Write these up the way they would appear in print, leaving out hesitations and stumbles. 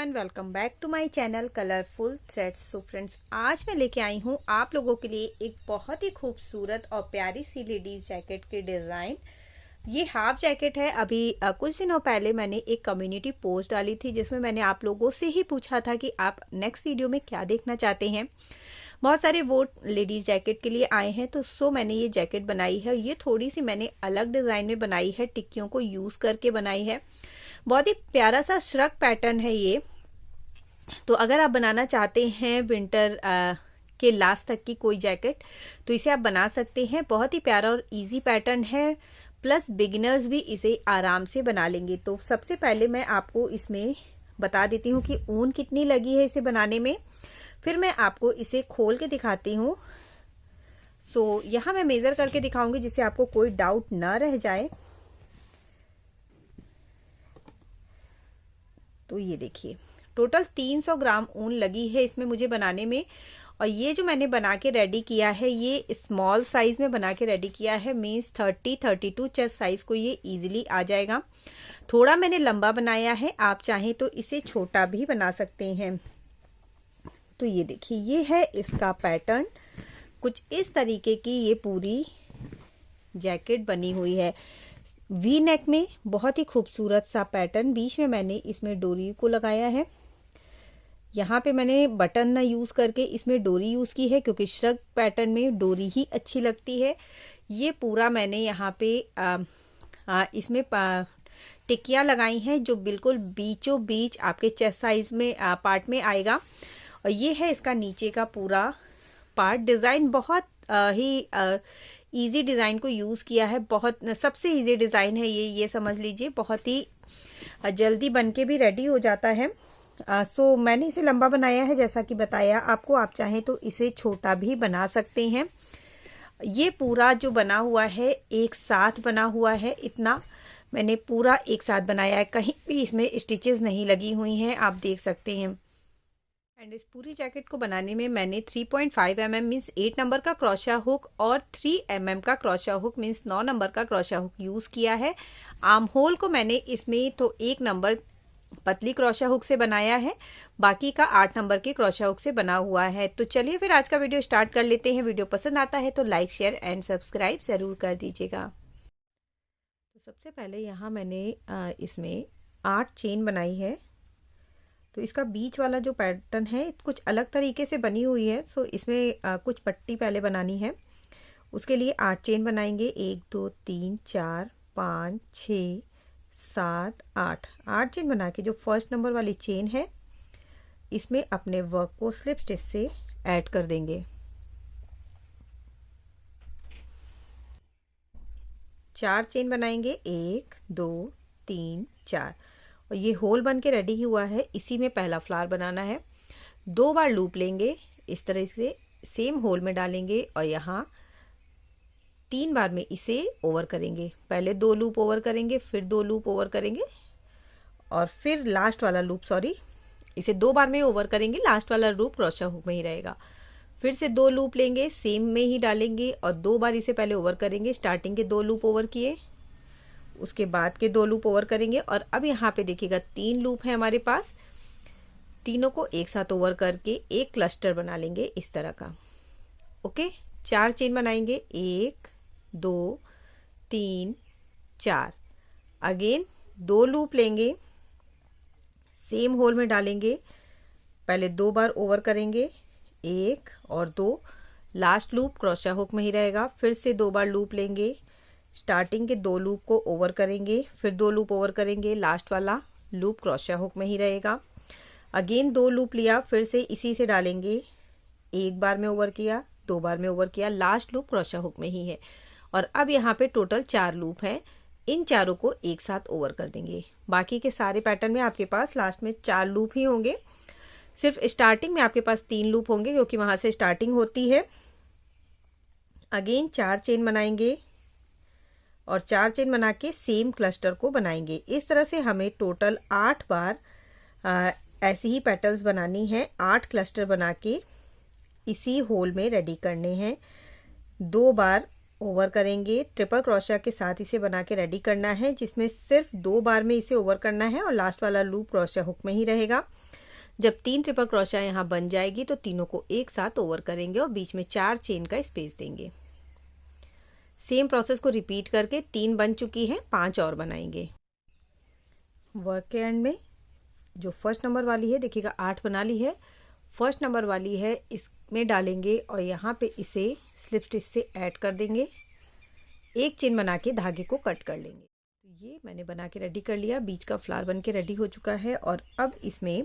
Everyone, welcome back to my channel colourful threads. So friends, आज मैं लेके आई हूँ आप लोगों के लिए एक बहुत ही खूबसूरत और प्यारी सी लेडीज जैकेट की डिज़ाइन। ये हाफ जैकेट है। अभी कुछ दिनों पहले मैंने एक कम्युनिटी पोस्ट डाली थी जिसमें मैंने आप लोगों से ही पूछा था कि आप नेक्स्ट वीडियो में क्या देखना चाहते हैं। बहुत सारे वोट लेडीज जैकेट के लिए आए हैं, तो सो मैंने ये जैकेट बनाई है। ये थोड़ी सी मैंने अलग डिज़ाइन में बनाई है, टिक्कियों को यूज़ करके बनाई है। बहुत ही प्यारा सा श्रग पैटर्न है ये। तो अगर आप बनाना चाहते हैं विंटर के लास्ट तक की कोई जैकेट, तो इसे आप बना सकते हैं। बहुत ही प्यारा और इजी पैटर्न है, प्लस बिगिनर्स भी इसे आराम से बना लेंगे। तो सबसे पहले मैं आपको इसमें बता देती हूँ कि ऊन कितनी लगी है इसे बनाने में, फिर मैं आपको इसे खोल के दिखाती हूँ। सो यहाँ मैं मेजर करके दिखाऊंगी जिससे आपको कोई डाउट ना रह जाए। तो ये देखिए, टोटल 300 ग्राम ऊन लगी है इसमें मुझे बनाने में। और ये जो मैंने बना के रेडी किया है, ये स्मॉल साइज में बना के रेडी किया है, मीन्स 30-32 चेस्ट साइज को ये इजीली आ जाएगा। थोड़ा मैंने लंबा बनाया है, आप चाहें तो इसे छोटा भी बना सकते हैं। तो ये देखिए, ये है इसका पैटर्न। कुछ इस तरीके की ये पूरी जैकेट बनी हुई है। वी नेक में बहुत ही खूबसूरत सा पैटर्न। बीच में मैंने इसमें डोरी को लगाया है। यहाँ पे मैंने बटन ना यूज करके इसमें डोरी यूज की है, क्योंकि श्रग पैटर्न में डोरी ही अच्छी लगती है। ये पूरा मैंने यहाँ पे इसमें टिक्कियाँ लगाई हैं जो बिल्कुल बीचों बीच आपके चेस्ट साइज में पार्ट में आएगा। और ये है इसका नीचे का पूरा पार्ट। डिजाइन बहुत ही इजी डिज़ाइन को यूज़ किया है। बहुत सबसे इजी डिज़ाइन है ये समझ लीजिए। बहुत ही जल्दी बन के भी रेडी हो जाता है। सो मैंने इसे लंबा बनाया है जैसा कि बताया आपको। आप चाहें तो इसे छोटा भी बना सकते हैं। ये पूरा जो बना हुआ है एक साथ बना हुआ है, इतना मैंने पूरा एक साथ बनाया है। कहीं भी इसमें स्टिचेस नहीं लगी हुई हैं, आप देख सकते हैं। एंड इस पूरी जैकेट को बनाने में मैंने 3.5 mm मीन्स 8 नंबर का क्रोशा हुक और 3 mm का क्रोशा हुक मीन्स 9 नंबर का क्रोशा हुक यूज किया है। आर्म होल को मैंने इसमें तो 1 नंबर पतली क्रोशा हुक से बनाया है, बाकी का 8 नंबर के क्रोशा हुक से बना हुआ है। तो चलिए फिर आज का वीडियो स्टार्ट कर लेते हैं। वीडियो पसंद आता है तो लाइक, शेयर एंड सब्सक्राइब जरूर कर दीजिएगा। तो सबसे पहले यहाँ मैंने इसमें 8 चेन बनाई है। तो इसका बीच वाला जो पैटर्न है कुछ अलग तरीके से बनी हुई है। सो इसमें कुछ पट्टी पहले बनानी है। उसके लिए 8 चेन बनाएंगे। 1 2 3 4 5 6 7 8 8 चेन बना के जो फर्स्ट नंबर वाली चेन है इसमें अपने वर्क को स्लिप स्टिच से ऐड कर देंगे। 4 चेन बनाएंगे। 1 2 3 4 और ये होल बन के रेडी हुआ है। इसी में पहला फ्लावर बनाना है। 2 बार लूप लेंगे, इस तरह से सेम होल में डालेंगे और यहाँ 3 बार में इसे ओवर करेंगे। पहले 2 लूप ओवर करेंगे, फिर 2 लूप ओवर करेंगे और फिर लास्ट वाला लूप, इसे 2 बार में ओवर करेंगे। लास्ट वाला लूप क्रोशा हुक में ही रहेगा। फिर से 2 लूप लेंगे, सेम में ही डालेंगे और 2 बार इसे पहले ओवर करेंगे। स्टार्टिंग के 2 लूप ओवर किए, उसके बाद के 2 लूप ओवर करेंगे। और अब यहाँ पे देखिएगा 3 लूप है हमारे पास। तीनों को एक साथ ओवर करके एक क्लस्टर बना लेंगे इस तरह का। ओके, 4 चेन बनाएंगे। 1 2 3 4। अगेन 2 लूप लेंगे, सेम होल में डालेंगे। पहले 2 बार ओवर करेंगे, 1 और 2। लास्ट लूप क्रोशा हुक में ही रहेगा। फिर से 2 बार लूप लेंगे, स्टार्टिंग के 2 लूप को ओवर करेंगे, फिर 2 लूप ओवर करेंगे। लास्ट वाला लूप क्रोशा हुक में ही रहेगा। अगेन 2 लूप लिया, फिर से इसी से डालेंगे। 1 बार में ओवर किया, 2 बार में ओवर किया, लास्ट लूप क्रोशा हुक में ही है। और अब यहाँ पे टोटल 4 लूप हैं। इन चारों को एक साथ ओवर कर देंगे। बाकी के सारे पैटर्न में आपके पास लास्ट में 4 लूप ही होंगे। सिर्फ स्टार्टिंग में आपके पास 3 लूप होंगे, क्योंकि वहां से स्टार्टिंग होती है। अगेन 4 चेन बनाएंगे और 4 चेन बना के सेम क्लस्टर को बनाएंगे। इस तरह से हमें टोटल 8 बार ऐसी ही पैटर्न्स बनानी है। 8 क्लस्टर बना के इसी होल में रेडी करने हैं। 2 बार ओवर करेंगे, ट्रिपल क्रोशिया के साथ इसे बना के रेडी करना है, जिसमें सिर्फ 2 बार में इसे ओवर करना है और लास्ट वाला लूप क्रोशिया हुक में ही रहेगा। जब 3 ट्रिपल क्रोशिया यहाँ बन जाएगी तो तीनों को एक साथ ओवर करेंगे और बीच में 4 चेन का स्पेस देंगे। सेम प्रोसेस को रिपीट करके 3 बन चुकी है, 5 और बनाएंगे। वर्क के एंड में जो फर्स्ट नंबर वाली है देखिएगा 8 बना ली है, फर्स्ट नंबर वाली है इसमें डालेंगे और यहाँ पे इसे स्लिप स्टिच से ऐड कर देंगे, एक चेन बना के धागे को कट कर लेंगे। तो ये मैंने बना के रेडी कर लिया, बीच का फ्लावर बन के रेडी हो चुका है। और अब इसमें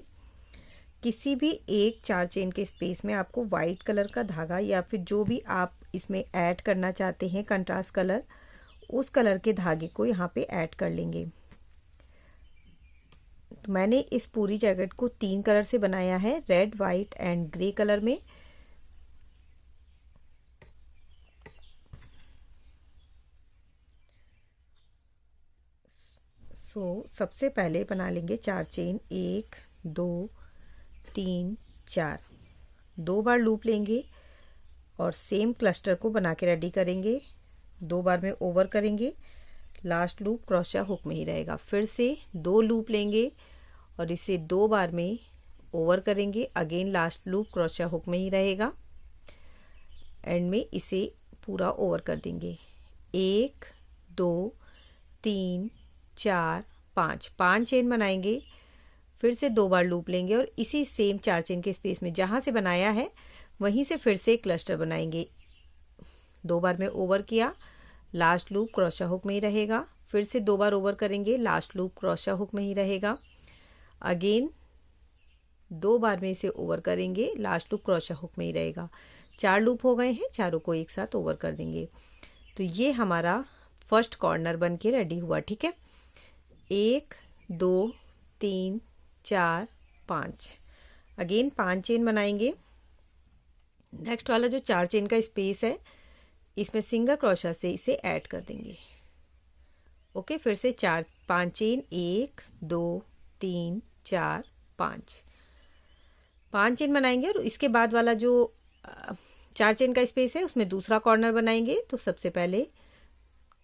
किसी भी एक 4 चेन के स्पेस में आपको वाइट कलर का धागा या फिर जो भी आप इसमें ऐड करना चाहते हैं कंट्रास्ट कलर, उस कलर के धागे को यहाँ पे ऐड कर लेंगे। तो मैंने इस पूरी जैकेट को 3 कलर से बनाया है, red, white and grey colour में। सबसे पहले बना लेंगे 4 चेन, 1 2 3 4, 2 बार लूप लेंगे और सेम क्लस्टर को बना के रेडी करेंगे। 2 बार में ओवर करेंगे, लास्ट लूप क्रोशिया हुक में ही रहेगा। फिर से 2 लूप लेंगे और इसे 2 बार में ओवर करेंगे, again last loop crochet hook में ही रहेगा। एंड में इसे पूरा ओवर कर देंगे। 1 2 3 4 5, 5 चेन बनाएंगे, फिर से 2 बार लूप लेंगे और इसी सेम 4 चेन के स्पेस में जहां से बनाया है वहीं से फिर से क्लस्टर बनाएंगे। 2 बार में ओवर किया, लास्ट लूप क्रोशिया हुक में ही रहेगा। फिर से 2 बार ओवर करेंगे, लास्ट लूप क्रोशिया हुक में ही रहेगा। अगेन 2 बार में इसे ओवर करेंगे, लास्ट लूप क्रोशिया हुक में ही रहेगा। 4 लूप हो गए हैं, चारों को एक साथ ओवर कर देंगे। तो ये हमारा फर्स्ट कॉर्नर बन के रेडी हुआ। ठीक है, 1 2 3 4 5, अगेन 5 चेन बनाएंगे। नेक्स्ट वाला जो 4 चेन का स्पेस है इसमें सिंगल क्रोशिया से इसे ऐड कर देंगे। ओके, फिर से 5 चेन, 1 2 3 4 5, 5 चेन बनाएंगे और इसके बाद वाला जो 4 चेन का स्पेस है उसमें दूसरा कॉर्नर बनाएंगे। तो सबसे पहले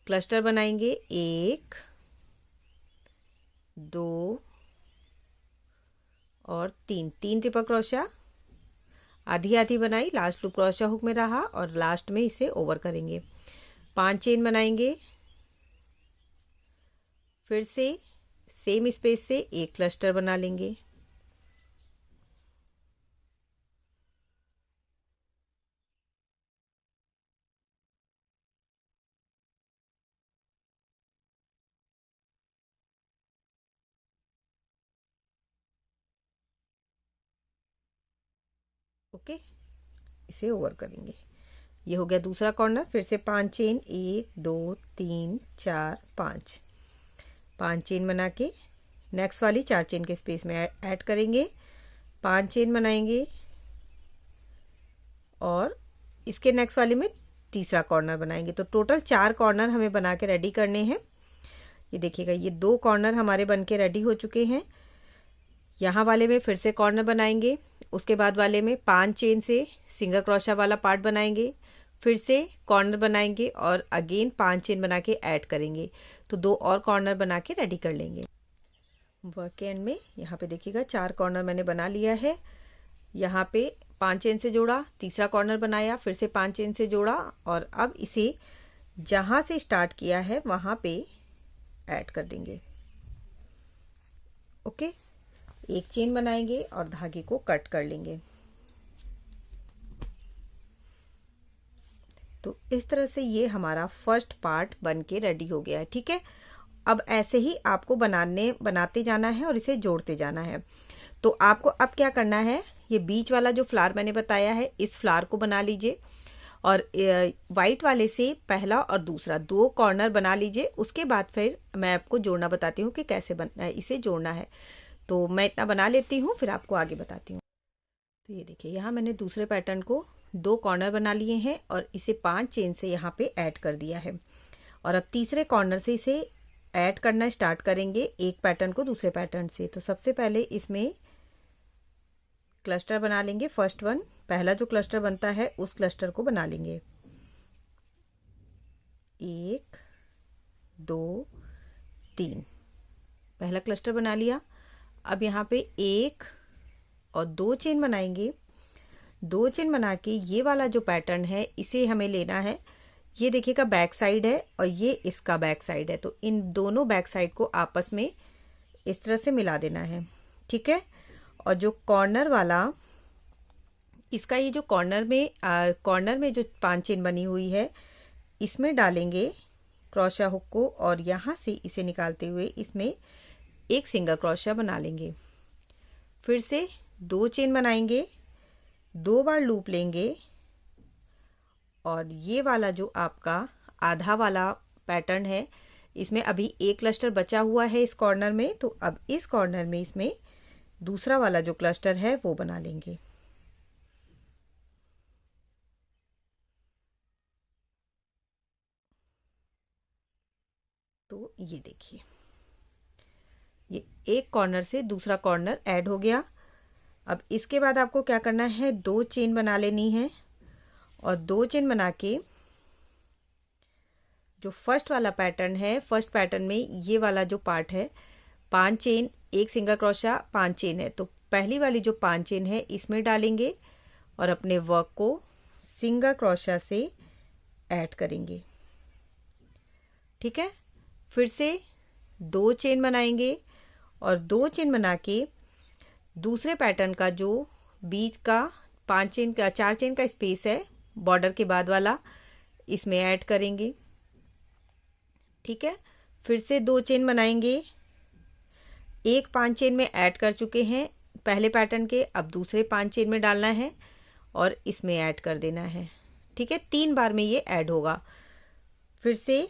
क्लस्टर बनाएंगे, 1 2 और 3, 3 ट्रिपल क्रोशिया, आधी आधी बनाई, लास्ट लूप क्रोशिया हुक में रहा और लास्ट में इसे ओवर करेंगे। 5 चेन बनाएंगे, फिर से सेम स्पेस से एक क्लस्टर बना लेंगे। ओके, इसे ओवर करेंगे। ये हो गया दूसरा कॉर्नर। फिर से 5 चेन, 1 2 3 4 5, 5 चेन बना के नेक्स्ट वाली 4 चेन के स्पेस में ऐड करेंगे, 5 चेन बनाएंगे और इसके नेक्स्ट वाले में तीसरा कॉर्नर बनाएंगे। तो टोटल 4 कॉर्नर हमें बना के रेडी करने हैं। ये देखिएगा, ये 2 कॉर्नर हमारे बन के रेडी हो चुके हैं। यहाँ वाले में फिर से कॉर्नर बनाएंगे, उसके बाद वाले में 5 चेन से सिंगल क्रोशिया वाला पार्ट बनाएंगे, फिर से कॉर्नर बनाएंगे और अगेन 5 चेन बना के ऐड करेंगे। तो 2 और कॉर्नर बना के रेडी कर लेंगे। वर्क के एंड में यहाँ पे देखिएगा 4 कॉर्नर मैंने बना लिया है। यहाँ पे 5 चेन से जोड़ा, तीसरा कॉर्नर बनाया, फिर से 5 चेन से जोड़ा और अब इसे जहां से स्टार्ट किया है वहां पे ऐड कर देंगे। ओके, एक चेन बनाएंगे और धागे को कट कर लेंगे। तो इस तरह से ये हमारा फर्स्ट पार्ट बन के रेडी हो गया है। ठीक है, अब ऐसे ही आपको बनाते जाना है और इसे जोड़ते जाना है। तो आपको अब क्या करना है, ये बीच वाला जो फ्लावर मैंने बताया है इस फ्लावर को बना लीजिए और वाइट वाले से पहला और दूसरा 2 कॉर्नर बना लीजिए। उसके बाद फिर मैं आपको जोड़ना बताती हूँ कि कैसे इसे जोड़ना है। तो मैं इतना बना लेती हूँ, फिर आपको आगे बताती हूँ। तो ये देखिए, यहाँ मैंने दूसरे पैटर्न को 2 कॉर्नर बना लिए हैं और इसे 5 चेन से यहाँ पे ऐड कर दिया है और अब तीसरे कॉर्नर से इसे ऐड करना स्टार्ट करेंगे, एक पैटर्न को दूसरे पैटर्न से। तो सबसे पहले इसमें क्लस्टर बना लेंगे। फर्स्ट वन, पहला जो क्लस्टर बनता है उस क्लस्टर को बना लेंगे। 1 2 3, पहला क्लस्टर बना लिया। अब यहाँ पे 1 और 2 चेन बनाएंगे। 2 चेन बना के ये वाला जो पैटर्न है इसे हमें लेना है। ये देखिएगा बैक साइड है और ये इसका बैक साइड है, तो इन दोनों बैक साइड को आपस में इस तरह से मिला देना है। ठीक है, और जो कॉर्नर वाला इसका ये जो कॉर्नर में जो 5 चेन बनी हुई है इसमें डालेंगे क्रोशा हुक को, और यहाँ से इसे निकालते हुए इसमें एक सिंगल क्रोशा बना लेंगे। फिर से 2 चेन बनाएंगे, 2 बार लूप लेंगे, और ये वाला जो आपका आधा वाला पैटर्न है इसमें अभी एक क्लस्टर बचा हुआ है इस कॉर्नर में, तो अब इस कॉर्नर में इसमें दूसरा वाला जो क्लस्टर है वो बना लेंगे। तो ये देखिए, ये एक कॉर्नर से दूसरा कॉर्नर ऐड हो गया। अब इसके बाद आपको क्या करना है, 2 चेन बना लेनी है, और 2 चेन बना के जो फर्स्ट वाला पैटर्न है, फर्स्ट पैटर्न में ये वाला जो पार्ट है 5 चेन, एक सिंगल क्रोशा, 5 चेन है, तो पहली वाली जो 5 चेन है इसमें डालेंगे और अपने वर्क को सिंगल क्रोशा से ऐड करेंगे। ठीक है, फिर से 2 चेन बनाएंगे, और 2 चेन बना के दूसरे पैटर्न का जो बीच का 4 चेन का स्पेस है बॉर्डर के बाद वाला, इसमें ऐड करेंगे। ठीक है, फिर से 2 चेन बनाएंगे, एक 5 चेन में ऐड कर चुके हैं पहले पैटर्न के, अब दूसरे 5 चेन में डालना है और इसमें ऐड कर देना है। ठीक है, 3 बार में ये ऐड होगा। फिर से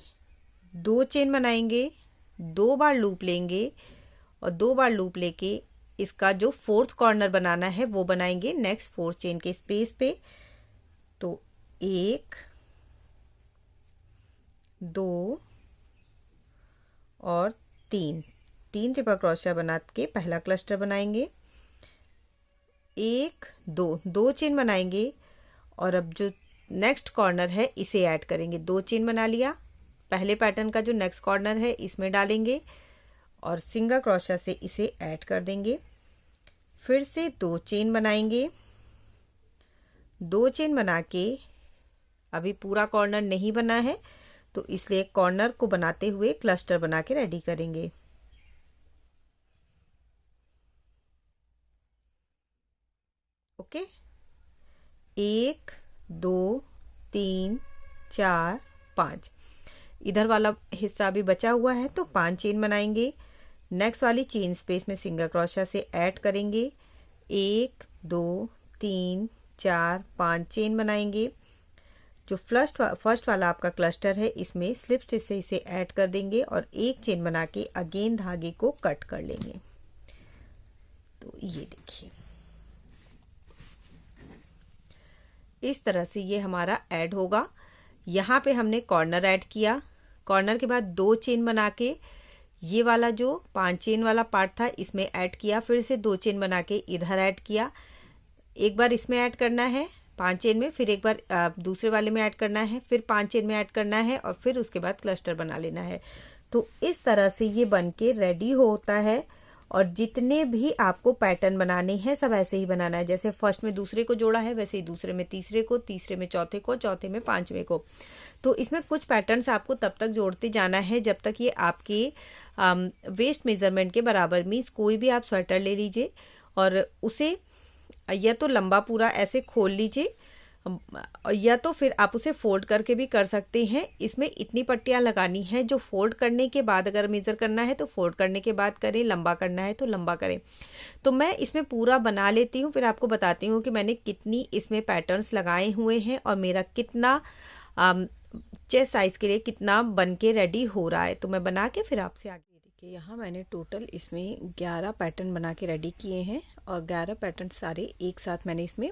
2 चेन बनाएंगे, 2 बार लूप लेंगे, और 2 बार लूप लेके इसका जो 4th कॉर्नर बनाना है वो बनाएंगे नेक्स्ट 4 चेन के स्पेस पे। तो 1 2 और 3 ट्रिपल क्रोशिया बना के पहला क्लस्टर बनाएंगे। 1 2 चेन बनाएंगे, और अब जो नेक्स्ट कॉर्नर है इसे ऐड करेंगे। 2 चेन बना लिया, पहले पैटर्न का जो नेक्स्ट कॉर्नर है इसमें डालेंगे और सिंगल क्रोशिया से इसे ऐड कर देंगे। फिर से 2 चेन बनाएंगे, 2 चेन बना के अभी पूरा कॉर्नर नहीं बना है तो इसलिए कॉर्नर को बनाते हुए क्लस्टर बना के रेडी करेंगे। ओके, 1 2 3 4 5, इधर वाला हिस्सा भी बचा हुआ है तो 5 चेन बनाएंगे। नेक्स्ट वाली चेन स्पेस में सिंगल क्रोशिया से ऐड करेंगे। 1 2 3 4 5 चेन बनाएंगे। जो फर्स्ट वाला आपका क्लस्टर है इसमें स्लिप स्टिच से इसे ऐड कर देंगे और एक चेन बना के अगेन धागे को कट कर लेंगे। तो ये देखिए, इस तरह से ये हमारा ऐड होगा। यहाँ पे हमने कॉर्नर ऐड किया, कॉर्नर के बाद 2 चेन बना के ये वाला जो 5 चेन वाला पार्ट था इसमें ऐड किया, फिर से 2 चेन बना के इधर ऐड किया, एक बार इसमें ऐड करना है 5 चेन में, फिर एक बार दूसरे वाले में ऐड करना है, फिर 5 चेन में ऐड करना है और फिर उसके बाद क्लस्टर बना लेना है। तो इस तरह से ये बन के रेडी होता है। और जितने भी आपको पैटर्न बनाने हैं सब ऐसे ही बनाना है, जैसे फर्स्ट में दूसरे को जोड़ा है वैसे ही दूसरे में तीसरे को, तीसरे में चौथे को, चौथे में 5वें को। तो इसमें कुछ पैटर्न्स आपको तब तक जोड़ते जाना है जब तक ये आपके वेस्ट मेजरमेंट के बराबर। मीन्स कोई भी आप स्वेटर ले लीजिए और उसे या तो लंबा पूरा ऐसे खोल लीजिए या तो फिर आप उसे फोल्ड करके भी कर सकते हैं। इसमें इतनी पट्टियां लगानी है जो फोल्ड करने के बाद अगर मेज़र करना है तो फोल्ड करने के बाद करें, लंबा करना है तो लंबा करें। तो मैं इसमें पूरा बना लेती हूँ, फिर आपको बताती हूँ कि मैंने कितनी इसमें पैटर्न्स लगाए हुए हैं और मेरा कितना चेस्ट साइज के लिए कितना बन के रेडी हो रहा है। तो मैं बना के फिर आपसे आगे देखिए, यहाँ मैंने टोटल इसमें 11 पैटर्न बना के रेडी किए हैं और 11 पैटर्न सारे एक साथ मैंने इसमें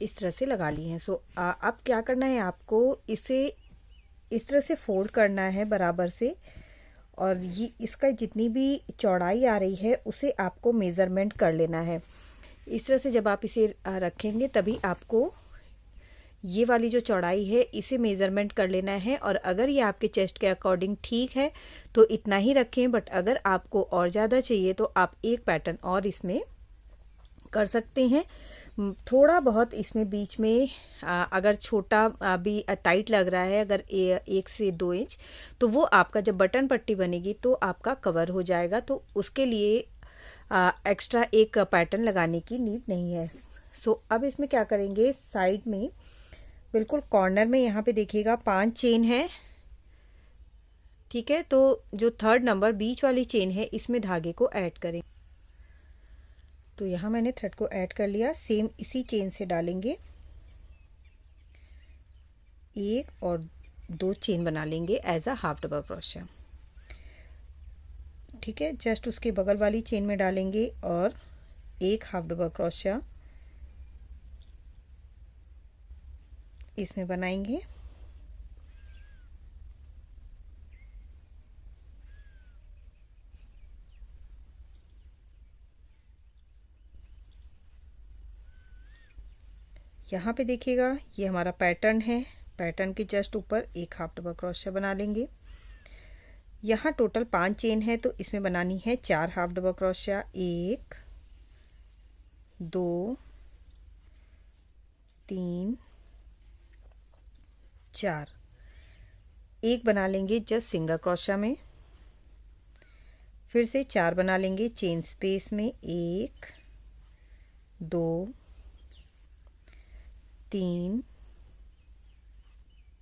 इस तरह से लगा लिए हैं। सो अब क्या करना है, आपको इसे इस तरह से फोल्ड करना है बराबर से, और ये इसका जितनी भी चौड़ाई आ रही है उसे आपको मेज़रमेंट कर लेना है। इस तरह से जब आप इसे रखेंगे तभी आपको ये वाली जो चौड़ाई है इसे मेज़रमेंट कर लेना है। और अगर ये आपके चेस्ट के अकॉर्डिंग ठीक है तो इतना ही रखें, बट अगर आपको और ज़्यादा चाहिए तो आप एक पैटर्न और इसमें कर सकते हैं। थोड़ा बहुत इसमें बीच में अगर छोटा भी टाइट लग रहा है, अगर 1 से 2 इंच, तो वो आपका जब बटन पट्टी बनेगी तो आपका कवर हो जाएगा, तो उसके लिए एक्स्ट्रा एक पैटर्न लगाने की नीड नहीं है। सो अब इसमें क्या करेंगे, साइड में बिल्कुल कॉर्नर में यहाँ पे देखिएगा 5 चेन है, ठीक है। तो जो 3rd नंबर बीच वाली चेन है इसमें धागे को ऐड करें। तो यहाँ मैंने थ्रेड को ऐड कर लिया, सेम इसी चेन से डालेंगे, 1 और 2 चेन बना लेंगे as a half double crochet, ठीक है। जस्ट उसके बगल वाली चेन में डालेंगे और 1 हाफ डबल क्रोशिया इसमें बनाएंगे। यहाँ पे देखिएगा ये हमारा पैटर्न है, पैटर्न के जस्ट ऊपर 1 हाफ डबल क्रोशिया बना लेंगे। यहाँ टोटल 5 चेन है तो इसमें बनानी है 4 हाफ डबल क्रोशिया, 1 2 3 4, एक बना लेंगे जस्ट सिंगल क्रोशिया में, फिर से 4 बना लेंगे चेन स्पेस में, 1 2 3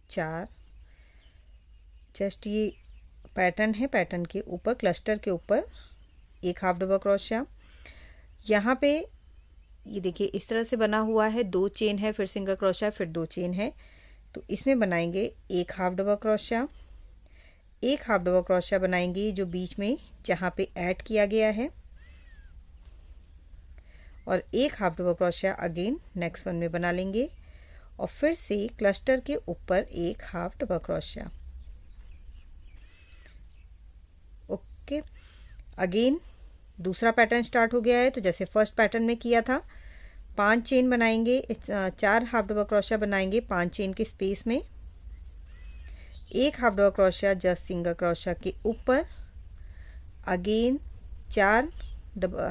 4। जस्ट ये पैटर्न है, पैटर्न के ऊपर क्लस्टर के ऊपर 1 हाफ डबल क्रोशिया। यहाँ पे ये देखिए इस तरह से बना हुआ है, 2 चेन है, फिर सिंगल क्रोशिया, फिर 2 चेन है, तो इसमें बनाएंगे 1 half double crochet. 1 half double crochet बनाएंगे जो बीच में जहाँ पे ऐड किया गया है, और 1 half double crochet again next one में बना लेंगे, और फिर से क्लस्टर के ऊपर 1 half double crochet. Okay, again दूसरा पैटर्न स्टार्ट हो गया है। तो जैसे फर्स्ट पैटर्न में किया था, 5 चेन बनाएंगे, 4 हाफ डबल क्रोशिया बनाएंगे 5 चेन के स्पेस में, 1 half double crochet just single crochet के ऊपर, again 4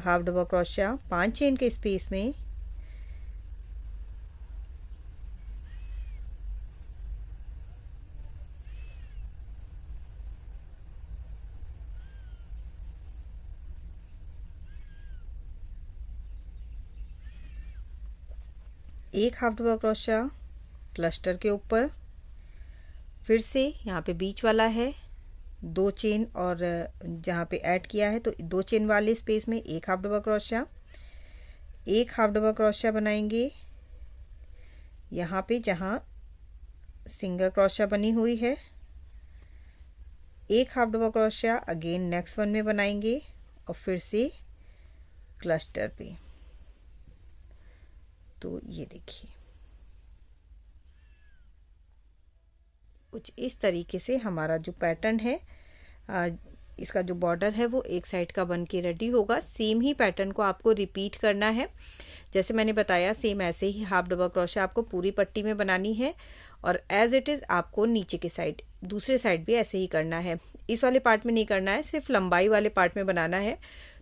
half double crochet 5 chain के स्पेस में, एक हाफ डबल क्रोशिया क्लस्टर के ऊपर, फिर से यहाँ पे बीच वाला है 2 चेन, और जहाँ पे ऐड किया है तो 2 चेन वाले स्पेस में 1 half double crochet, 1 half double crochet बनाएंगे यहाँ पे जहाँ सिंगल क्रोशिया बनी हुई है, 1 half double crochet again next one में बनाएंगे, और फिर से क्लस्टर पे। तो ये देखिए कुछ इस तरीके से हमारा जो पैटर्न है, इसका जो बॉर्डर है वो एक साइड का बन के रेडी होगा। सेम ही पैटर्न को आपको रिपीट करना है, जैसे मैंने बताया सेम ऐसे ही हाफ डबल क्रोशिया आपको पूरी पट्टी में बनानी है, और एज इट इज़ आपको नीचे के साइड दूसरे साइड भी ऐसे ही करना है। इस वाले पार्ट में नहीं करना है, सिर्फ लंबाई वाले पार्ट में बनाना है।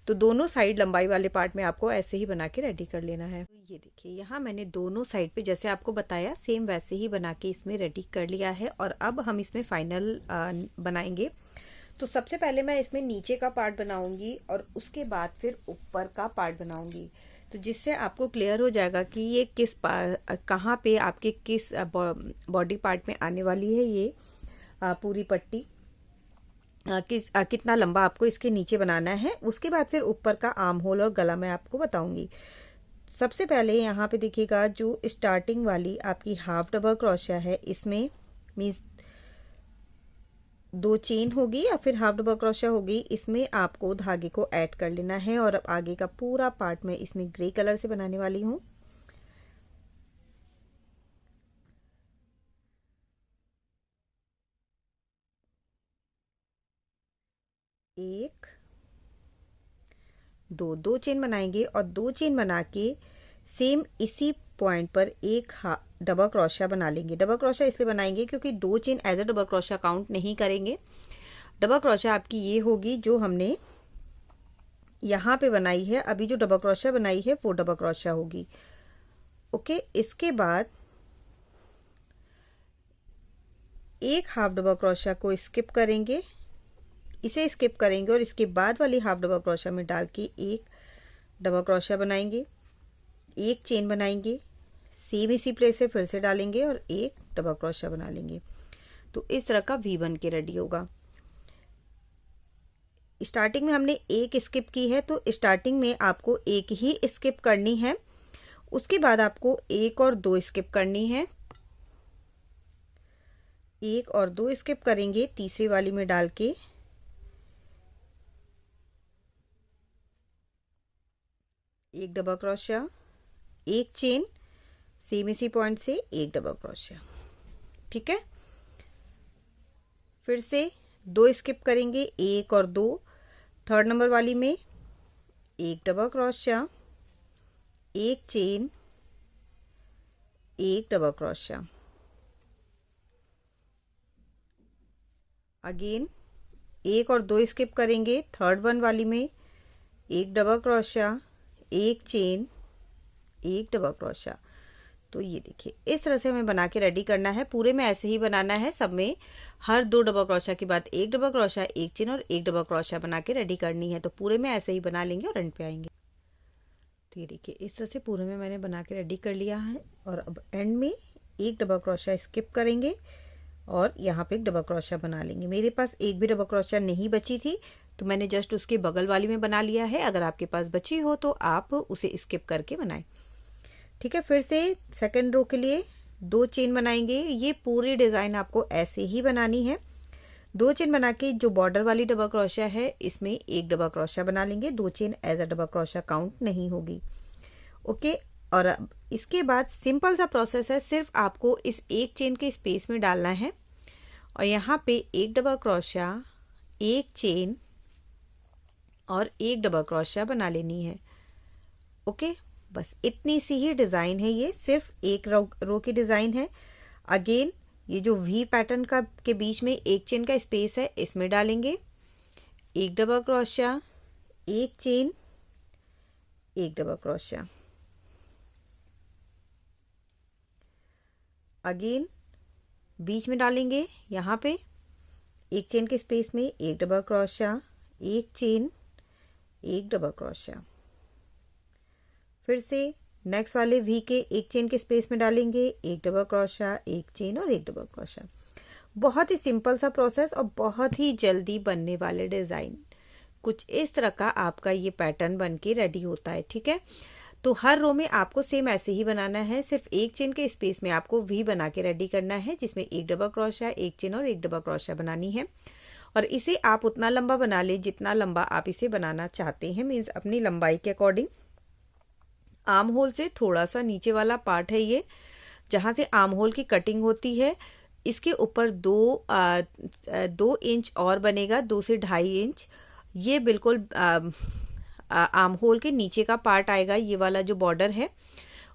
तो दोनों साइड लंबाई वाले पार्ट में आपको ऐसे ही बना के रेडी कर लेना है। ये देखिए यहाँ मैंने दोनों साइड पे जैसे आपको बताया सेम वैसे ही बना के इसमें रेडी कर लिया है, और अब हम इसमें फाइनल बनाएंगे। तो सबसे पहले मैं इसमें नीचे का पार्ट बनाऊंगी और उसके बाद फिर ऊपर का पार्ट बनाऊंगी, तो जिससे आपको क्लियर हो जाएगा कि ये कहाँ पे आपके किस बॉडी पार्ट में आने वाली है ये पूरी पट्टी, कितना लंबा आपको इसके नीचे बनाना है। उसके बाद फिर ऊपर का आर्म होल और गला मैं आपको बताऊंगी। सबसे पहले यहाँ पे देखिएगा जो स्टार्टिंग वाली आपकी हाफ डबल क्रोशिया है, इसमें मीन्स 2 चेन होगी या फिर हाफ डबल क्रोशिया होगी, इसमें आपको धागे को ऐड कर लेना है, और अब आगे का पूरा पार्ट मैं इसमें ग्रे कलर से बनाने वाली हूँ। एक दो चेन बनाएंगे, और 2 चेन बना के सेम इसी पॉइंट पर एक डबल क्रोशिया बना लेंगे। डबल क्रोशिया इसलिए बनाएंगे क्योंकि 2 chain as a double crochet count नहीं करेंगे। डबल क्रोशिया आपकी ये होगी जो हमने यहाँ पे बनाई है, अभी जो डबल क्रोशिया बनाई है वो डबल क्रोशिया होगी। ओके, इसके बाद एक हाफ डबल क्रोशिया को स्किप करेंगे, इसे स्किप करेंगे और इसके बाद वाली हाफ डबल क्रोशिया में डाल के एक डबल क्रोशिया बनाएंगे, एक चेन बनाएंगे, सेम इसी प्लेस से फिर से डालेंगे और एक डबल क्रोशिया बना लेंगे। तो इस तरह का वी बन के रेडी होगा। स्टार्टिंग में हमने एक स्किप की है, तो स्टार्टिंग में आपको एक ही स्किप करनी है, उसके बाद आपको एक और दो स्किप करनी है, एक और दो स्किप करेंगे तीसरी वाली में डाल के, एक डबल क्रोशिया, एक चेन, सेम इसी पॉइंट से एक डबल क्रोशिया। ठीक है, फिर से दो स्किप करेंगे, एक और दो, थर्ड नंबर वाली में एक डबल क्रोशिया, एक चेन, एक डबल क्रोशिया, अगेन एक और दो स्किप करेंगे, थर्ड वन वाली में एक डबल क्रोशिया, एक चेन, एक डबल क्रोशिया। तो ये देखिए इस तरह से हमें बना के रेडी करना है। पूरे में ऐसे ही बनाना है, सब में हर दो डबल क्रोशिया के बाद एक डबल क्रोशिया, एक चेन और एक डबल क्रोशिया बना के रेडी करनी है। तो पूरे में ऐसे ही बना लेंगे और एंड पे आएंगे। तो ये देखिए इस तरह से पूरे में मैंने बना के रेडी कर लिया है और अब एंड में एक डबल क्रोशिया स्किप करेंगे और यहाँ पे एक डबल क्रोशिया बना लेंगे। मेरे पास एक भी डबल क्रोशिया नहीं बची थी तो मैंने जस्ट उसके बगल वाली में बना लिया है। अगर आपके पास बची हो तो आप उसे स्किप करके बनाएं। ठीक है, फिर से सेकंड रो के लिए दो चेन बनाएंगे। ये पूरी डिजाइन आपको ऐसे ही बनानी है। दो चेन बना के जो बॉर्डर वाली डबल क्रोशिया है इसमें एक डबल क्रोशिया बना लेंगे। दो chain as a double crochet count नहीं होगी। ओके, और अब इसके बाद सिंपल सा प्रोसेस है, सिर्फ आपको इस एक चेन के स्पेस में डालना है और यहाँ पे एक डबल क्रोशिया, एक चेन और एक डबल क्रोशिया बना लेनी है। ओके, बस इतनी सी ही डिजाइन है, ये सिर्फ एक रो की डिजाइन है। अगेन ये जो वी पैटर्न का के बीच में एक चेन का स्पेस है इसमें डालेंगे एक डबल क्रोशिया, एक चेन, एक डबल क्रोशिया। अगेन बीच में डालेंगे यहाँ पे एक चेन के स्पेस में एक डबल क्रोशिया, एक चेन, एक डबल क्रोशिया। फिर से नेक्स्ट वाले वी के एक चेन के स्पेस में डालेंगे एक डबल क्रोशिया, एक चेन और एक डबल क्रोशिया। बहुत ही सिंपल सा प्रोसेस और बहुत ही जल्दी बनने वाले डिजाइन। कुछ इस तरह का आपका ये पैटर्न बन के रेडी होता है। ठीक है, तो हर रो में आपको सेम ऐसे ही बनाना है। सिर्फ एक चेन के स्पेस में आपको वी बना के रेडी करना है जिसमें एक डबल क्रोशिया, एक चेन और एक डबल क्रोशिया बनानी है। और इसे आप उतना लंबा बना ले जितना लंबा आप इसे बनाना चाहते हैं, मीन्स अपनी लंबाई के अकॉर्डिंग। आर्म होल से थोड़ा सा नीचे वाला पार्ट है ये, जहाँ से आर्म होल की कटिंग होती है, इसके ऊपर 2 इंच और बनेगा, 2 से 2.5 इंच। ये बिल्कुल आर्म होल के नीचे का पार्ट आएगा, ये वाला जो बॉर्डर है।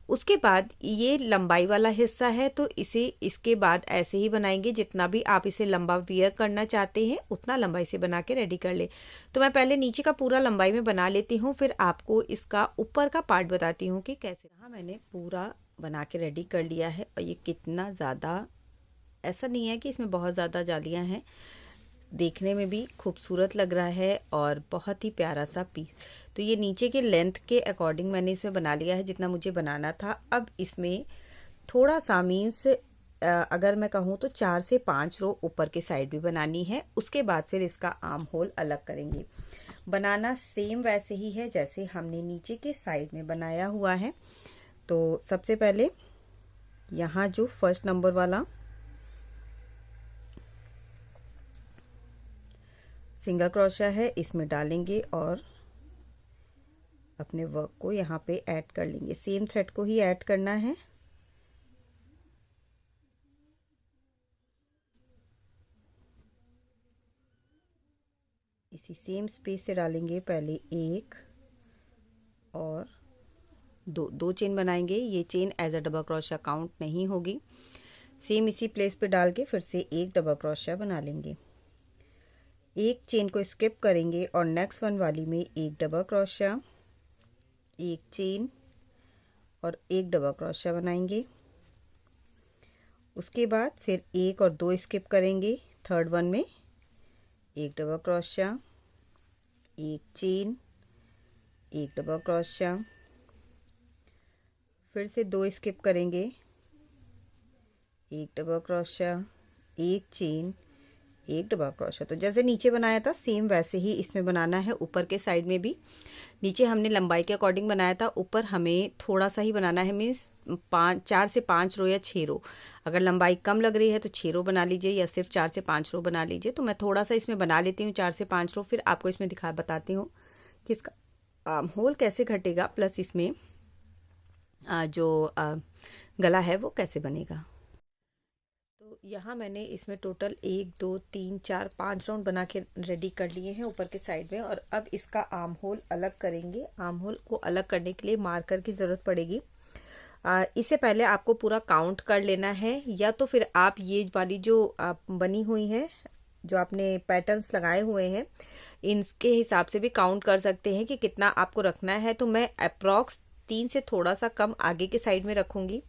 उसके बाद ये लंबाई वाला हिस्सा है, तो इसे इसके बाद ऐसे ही बनाएंगे। जितना भी आप इसे लंबा वियर करना चाहते हैं उतना लंबाई से बना के रेडी कर ले। तो मैं पहले नीचे का पूरा लंबाई में बना लेती हूँ, फिर आपको इसका ऊपर का पार्ट बताती हूँ कि कैसे। हाँ, मैंने पूरा बना के रेडी कर लिया है और ये कितना ज़्यादा, ऐसा नहीं है कि इसमें बहुत ज़्यादा जालियाँ हैं, देखने में भी खूबसूरत लग रहा है और बहुत ही प्यारा सा पीस। तो ये नीचे के लेंथ के अकॉर्डिंग मैंने इसमें बना लिया है जितना मुझे बनाना था। अब इसमें थोड़ा सा मीन्स अगर मैं कहूँ तो 4 से 5 रो ऊपर के साइड भी बनानी है। उसके बाद फिर इसका आर्म होल अलग करेंगे। बनाना सेम वैसे ही है जैसे हमने नीचे के साइड में बनाया हुआ है। तो सबसे पहले यहाँ जो फर्स्ट नंबर वाला सिंगल क्रोशिया है इसमें डालेंगे और अपने वर्क को यहाँ पे ऐड कर लेंगे। सेम थ्रेड को ही ऐड करना है। इसी सेम स्पेस से डालेंगे पहले एक और दो चेन बनाएंगे। ये chain as a double crochet count नहीं होगी। सेम इसी प्लेस पे डाल के फिर से एक डबल क्रोशिया बना लेंगे। एक चेन को स्किप करेंगे और नेक्स्ट वन वाली में एक डबल क्रोशिया, एक चेन और एक डबल क्रोशिया बनाएंगे। उसके बाद फिर एक और दो स्किप करेंगे, थर्ड वन में एक डबल क्रोशिया, एक चेन, एक डबल क्रोशिया, फिर से दो स्किप करेंगे, एक डबल क्रोशिया, एक चेन, एक डबल क्रोशिया। तो जैसे नीचे बनाया था सेम वैसे ही इसमें बनाना है। ऊपर के साइड में भी नीचे हमने लंबाई के अकॉर्डिंग बनाया था, ऊपर हमें थोड़ा सा ही बनाना है, मीन्स 4 से 5 रो या 6 रो। अगर लंबाई कम लग रही है तो 6 रो बना लीजिए या सिर्फ 4 से 5 रो बना लीजिए। तो मैं थोड़ा सा इसमें बना लेती हूँ 4 से 5 रो, फिर आपको इसमें बताती हूँ कि इसका आर्म होल कैसे घटेगा, प्लस इसमें जो गला है वो कैसे बनेगा। तो यहाँ मैंने इसमें टोटल 1 2 3 4 5 राउंड बना के रेडी कर लिए हैं ऊपर के साइड में। और अब इसका आर्म होल अलग करेंगे। आर्म होल को अलग करने के लिए मार्कर की ज़रूरत पड़ेगी। इससे पहले आपको पूरा काउंट कर लेना है, या तो फिर आप ये वाली जो बनी हुई है, जो आपने पैटर्न्स लगाए हुए हैं, इनके हिसाब से भी काउंट कर सकते हैं कि कितना आपको रखना है। तो मैं अप्रॉक्स 3 से थोड़ा सा कम आगे के साइड में रखूंगी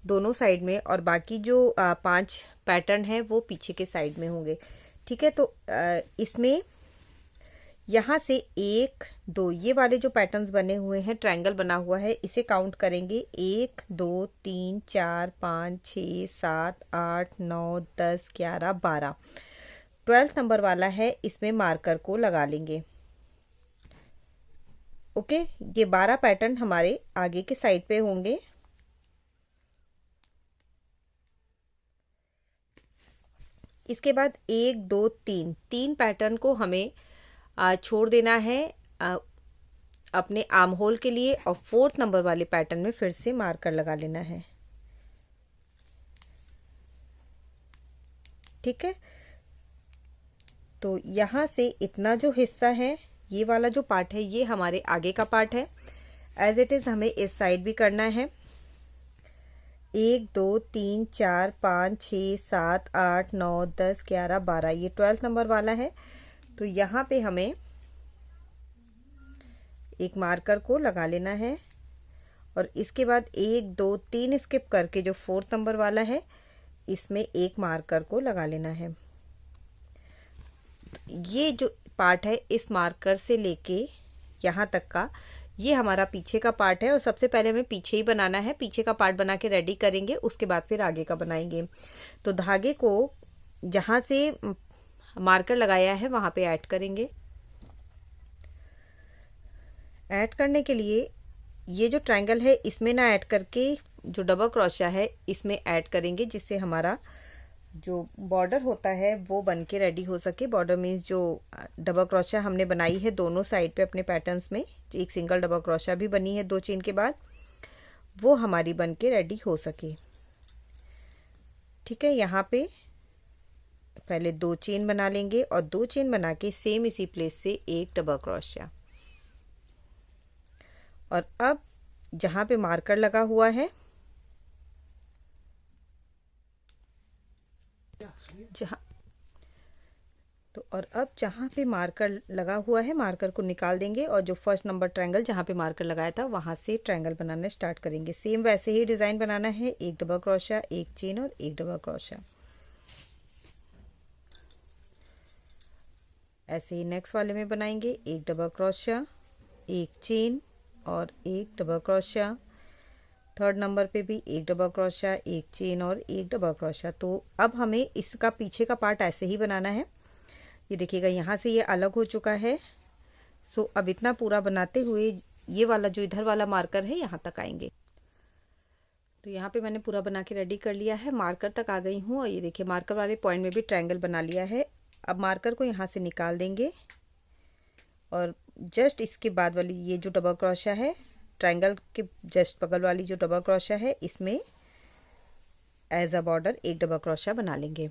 दोनों साइड में, और बाकी जो 5 पैटर्न है वो पीछे के साइड में होंगे। ठीक है, तो इसमें यहाँ से 1 2 ये वाले जो पैटर्न्स बने हुए हैं, ट्रायंगल बना हुआ है, इसे काउंट करेंगे 1 2 3 4 5 6 7 8 9 10 11 12। 12 नंबर वाला है, इसमें मार्कर को लगा लेंगे। ओके, ये 12 पैटर्न हमारे आगे के साइड पे होंगे। इसके बाद 1 2 3 पैटर्न को हमें छोड़ देना है अपने आर्म होल के लिए, और 4th नंबर वाले पैटर्न में फिर से मार्कर लगा लेना है। ठीक है, तो यहाँ से इतना जो हिस्सा है, ये वाला जो पार्ट है, ये हमारे आगे का पार्ट है। एज इट इज हमें इस साइड भी करना है। 1 2 3 4 5 6 7 8 9 10 11 12, ये 12th नंबर वाला है। तो यहाँ पे हमें एक मार्कर को लगा लेना है, और इसके बाद 1 2 3 स्किप करके जो 4th नंबर वाला है, इसमें एक मार्कर को लगा लेना है। ये जो पार्ट है, इस मार्कर से लेके यहाँ तक का, ये हमारा पीछे का पार्ट है, और सबसे पहले हमें पीछे ही बनाना है। पीछे का पार्ट बना के रेडी करेंगे, उसके बाद फिर आगे का बनाएंगे। तो धागे को जहाँ से मार्कर लगाया है वहाँ पे ऐड करेंगे। ऐड करने के लिए ये जो ट्रायंगल है, इसमें ना ऐड करके जो डबल क्रोशिया है इसमें ऐड करेंगे, जिससे हमारा जो बॉर्डर होता है वो बन के रेडी हो सके। बॉर्डर मीन्स जो डबल क्रोशिया हमने बनाई है दोनों साइड पे अपने पैटर्न्स में, एक सिंगल डबल क्रोशिया भी बनी है 2 चेन के बाद, वो हमारी बन के रेडी हो सके। ठीक है, यहाँ पे पहले 2 चेन बना लेंगे, और 2 चेन बना के सेम इसी प्लेस से एक डबल क्रोशिया। और अब जहाँ पे मार्कर लगा हुआ है, और अब जहाँ पे मार्कर लगा हुआ है, मार्कर को निकाल देंगे, और जो 1st नंबर ट्रायंगल जहाँ पे मार्कर लगाया था वहां से ट्रायंगल बनाना स्टार्ट करेंगे। सेम वैसे ही डिजाइन बनाना है, एक डबल क्रोशिया, एक चेन और एक डबल क्रोशिया। ऐसे ही नेक्स्ट वाले में बनाएंगे, एक डबल क्रोशिया, एक चेन और एक डबल क्रोशिया। 3rd नंबर पे भी एक डबल क्रोशिया, एक चेन और एक डबल क्रोशिया। तो अब हमें इसका पीछे का पार्ट ऐसे ही बनाना है। ये देखिएगा, यहाँ से ये अलग हो चुका है। सो अब इतना पूरा बनाते हुए ये वाला जो इधर वाला मार्कर है यहाँ तक आएंगे। तो यहाँ पे मैंने पूरा बना के रेडी कर लिया है, मार्कर तक आ गई हूँ, और ये देखिए मार्कर वाले पॉइंट में भी ट्रायंगल बना लिया है। अब मार्कर को यहाँ से निकाल देंगे, और जस्ट इसके बाद वाली ये जो डबल क्रोशिया है, ट्रायंगल के जस्ट बगल वाली जो डबल क्रोशिया है, इसमें एज अ बॉर्डर एक डबल क्रोशिया बना लेंगे।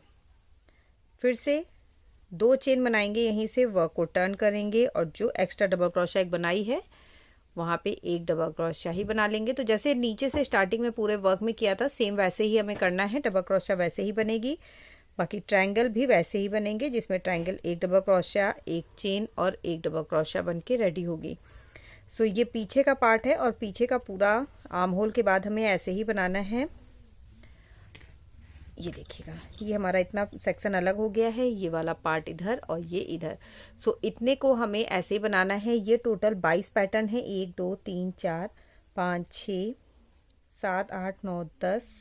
फिर से 2 चेन बनाएंगे, यहीं से वर्क को टर्न करेंगे, और जो एक्स्ट्रा डबल क्रोशिया एक बनाई है वहाँ पे एक डबल क्रोशिया ही बना लेंगे। तो जैसे नीचे से स्टार्टिंग में पूरे वर्क में किया था, सेम वैसे ही हमें करना है। डबल क्रोशिया वैसे ही बनेगी, बाकी ट्रायंगल भी वैसे ही बनेंगे, जिसमें ट्रायंगल एक डबल क्रोशिया, एक चेन और एक डबल क्रोशिया बन के रेडी होगी। सो ये पीछे का पार्ट है और पीछे का पूरा आर्म होल के बाद हमें ऐसे ही बनाना है। ये देखिएगा, ये हमारा इतना सेक्शन अलग हो गया है, ये वाला पार्ट इधर और ये इधर। सो इतने को हमें ऐसे ही बनाना है। ये टोटल 22 पैटर्न है, 1 2 3 4 5 6 7 8 9 10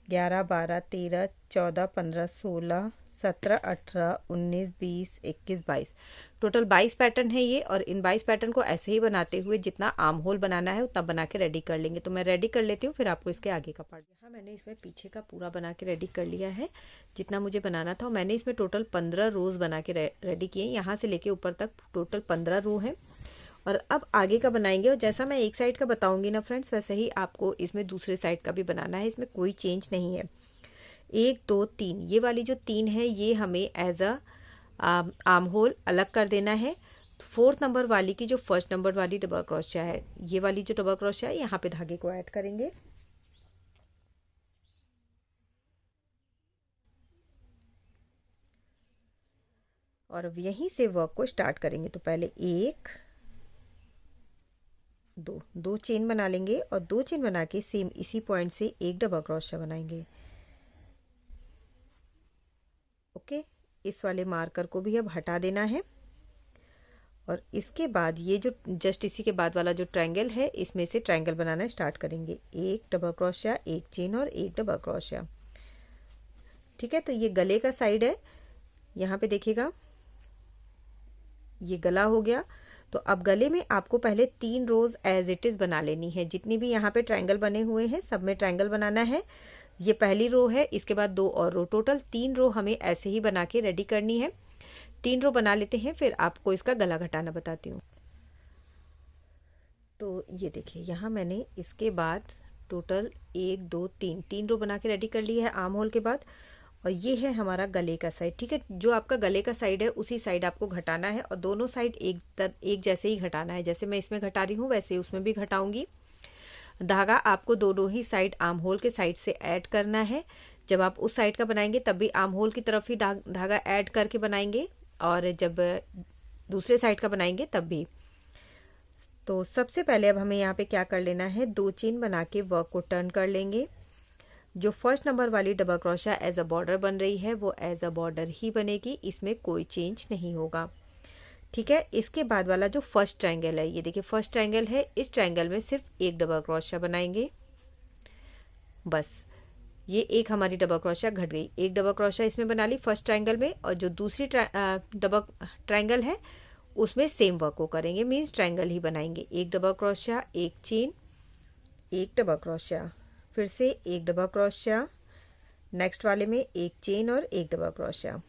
11 12 13 14 15 16 17 18 19 20 21 22, टोटल 22 पैटर्न है ये। और इन 22 पैटर्न को ऐसे ही बनाते हुए जितना आर्म होल बनाना है उतना बना के रेडी कर लेंगे। तो मैं रेडी कर लेती हूँ, फिर आपको इसके आगे का पार्ट। यहाँ मैंने इसमें पीछे का पूरा बना के रेडी कर लिया है जितना मुझे बनाना था। मैंने इसमें टोटल 15 रोज बना के रेडी किए, यहाँ से लेके ऊपर तक टोटल 15 रो है। और अब आगे का बनाएंगे, और जैसा मैं एक साइड का बताऊंगी ना फ्रेंड्स, वैसे ही आपको इसमें दूसरे साइड का भी बनाना है। इसमें कोई चेंज नहीं है। 1 2 3, ये वाली जो 3 है ये हमें एज अ आर्म होल अलग कर देना है। 4th नंबर वाली की जो 1st नंबर वाली डबल क्रोशिया है, ये वाली जो डबल क्रोशिया है, यहाँ पे धागे को ऐड करेंगे। और अब यहीं से वर्क को स्टार्ट करेंगे। तो पहले 1 2 चेन बना लेंगे और 2 चेन बना के सेम इसी पॉइंट से एक डबल क्रोशिया बनाएंगे। ओके, इस वाले मार्कर को भी अब हटा देना है। और इसके बाद ये जो जस्ट इसी के बाद वाला जो ट्रायंगल है, इसमें से ट्रायंगल बनाना स्टार्ट करेंगे। एक डबल क्रोशिया, एक चेन और एक डबल क्रोशिया। ठीक है, तो ये गले का साइड है, यहाँ पे देखिएगा ये गला हो गया। तो अब गले में आपको पहले 3 रोज एज इट इज बना लेनी है। जितनी भी यहाँ पे ट्रायंगल बने हुए हैं सब में ट्रायंगल बनाना है। ये पहली रो है, इसके बाद 2 और रो, टोटल 3 रो हमें ऐसे ही बना के रेडी करनी है। 3 रो बना लेते हैं, फिर आपको इसका गला घटाना बताती हूँ। तो ये देखिए, यहाँ मैंने इसके बाद टोटल 1 2 3 रो बना के रेडी कर ली है आर्म होल के बाद। और ये है हमारा गले का साइड। ठीक है, जो आपका गले का साइड है उसी साइड आपको घटाना है, और दोनों साइड एक जैसे ही घटाना है। जैसे मैं इसमें घटा रही हूँ वैसे उसमें भी घटाऊंगी। धागा आपको दोनों ही साइड आर्म होल के साइड से ऐड करना है। जब आप उस साइड का बनाएंगे तब भी आर्म होल की तरफ ही धागा ऐड करके बनाएंगे, और जब दूसरे साइड का बनाएंगे तब भी। तो सबसे पहले अब हमें यहाँ पे क्या कर लेना है, 2 चेन बना के वर्क को टर्न कर लेंगे। जो 1st नंबर वाली double crochet as a border बन रही है वो एज अ बॉर्डर ही बनेगी, इसमें कोई चेंज नहीं होगा। ठीक है, इसके बाद वाला जो 1st ट्रायंगल है, ये देखिए 1st ट्रायंगल है, इस ट्रायंगल में सिर्फ एक डबल क्रोशिया बनाएंगे बस। ये एक हमारी डबल क्रोशिया घट गई, एक डबल क्रोशिया इसमें बना ली 1st ट्रायंगल में। और जो दूसरी डबल ट्रायंगल है उसमें सेम वर्क को करेंगे, मीन्स ट्रायंगल ही बनाएंगे। एक डबल क्रोशिया, एक चेन, एक डबल क्रोशिया, फिर से एक डबल क्रोशिया, नेक्स्ट वाले में एक चेन और एक डबल क्रोशिया।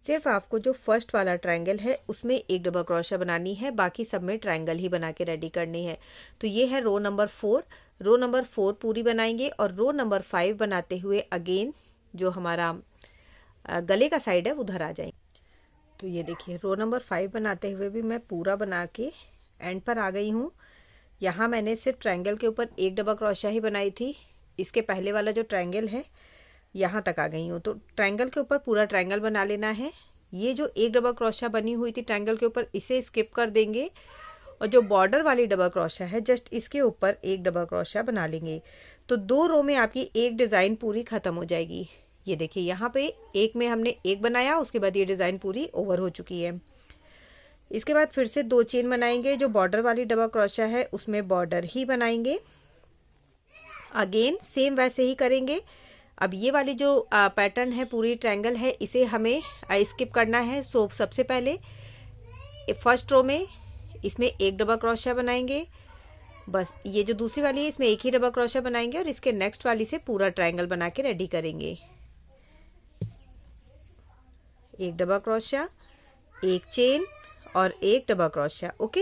सिर्फ आपको जो 1st वाला ट्रायंगल है उसमें एक डबल क्रोशिया बनानी है, बाकी सब में ट्रायंगल ही बना के रेडी करनी है। तो ये है रो नंबर 4। रो नंबर 4 पूरी बनाएंगे, और रो नंबर 5 बनाते हुए अगेन जो हमारा गले का साइड है उधर आ जाएंगे। तो ये देखिए, रो नंबर 5 बनाते हुए भी मैं पूरा बना के एंड पर आ गई हूँ। यहाँ मैंने सिर्फ ट्रायंगल के ऊपर एक डबल क्रोशिया ही बनाई थी। इसके पहले वाला जो ट्रायंगल है यहाँ तक आ गई हूँ। तो ट्रायंगल के ऊपर पूरा ट्रायंगल बना लेना है। ये जो एक डबल क्रोशिया बनी हुई थी ट्रायंगल के ऊपर, इसे स्किप कर देंगे, और जो बॉर्डर वाली डबल क्रोशिया है जस्ट इसके ऊपर एक डबल क्रोशिया बना लेंगे। तो 2 रो में आपकी एक डिज़ाइन पूरी खत्म हो जाएगी। ये देखिए, यहाँ पे एक में हमने एक बनाया, उसके बाद ये डिज़ाइन पूरी ओवर हो चुकी है। इसके बाद फिर से 2 चेन बनाएंगे। जो बॉर्डर वाली डबल क्रोशिया है उसमें बॉर्डर ही बनाएंगे, अगेन सेम वैसे ही करेंगे। अब ये वाली जो पैटर्न है पूरी ट्रायंगल है, इसे हमें स्किप करना है। सो सबसे पहले 1st रो में इसमें एक डबल क्रोशिया बनाएंगे बस। ये जो दूसरी वाली है इसमें एक ही डबल क्रोशिया बनाएंगे, और इसके नेक्स्ट वाली से पूरा ट्रायंगल बना के रेडी करेंगे। एक डबल क्रोशिया, एक चेन और एक डबल क्रोशिया। ओके,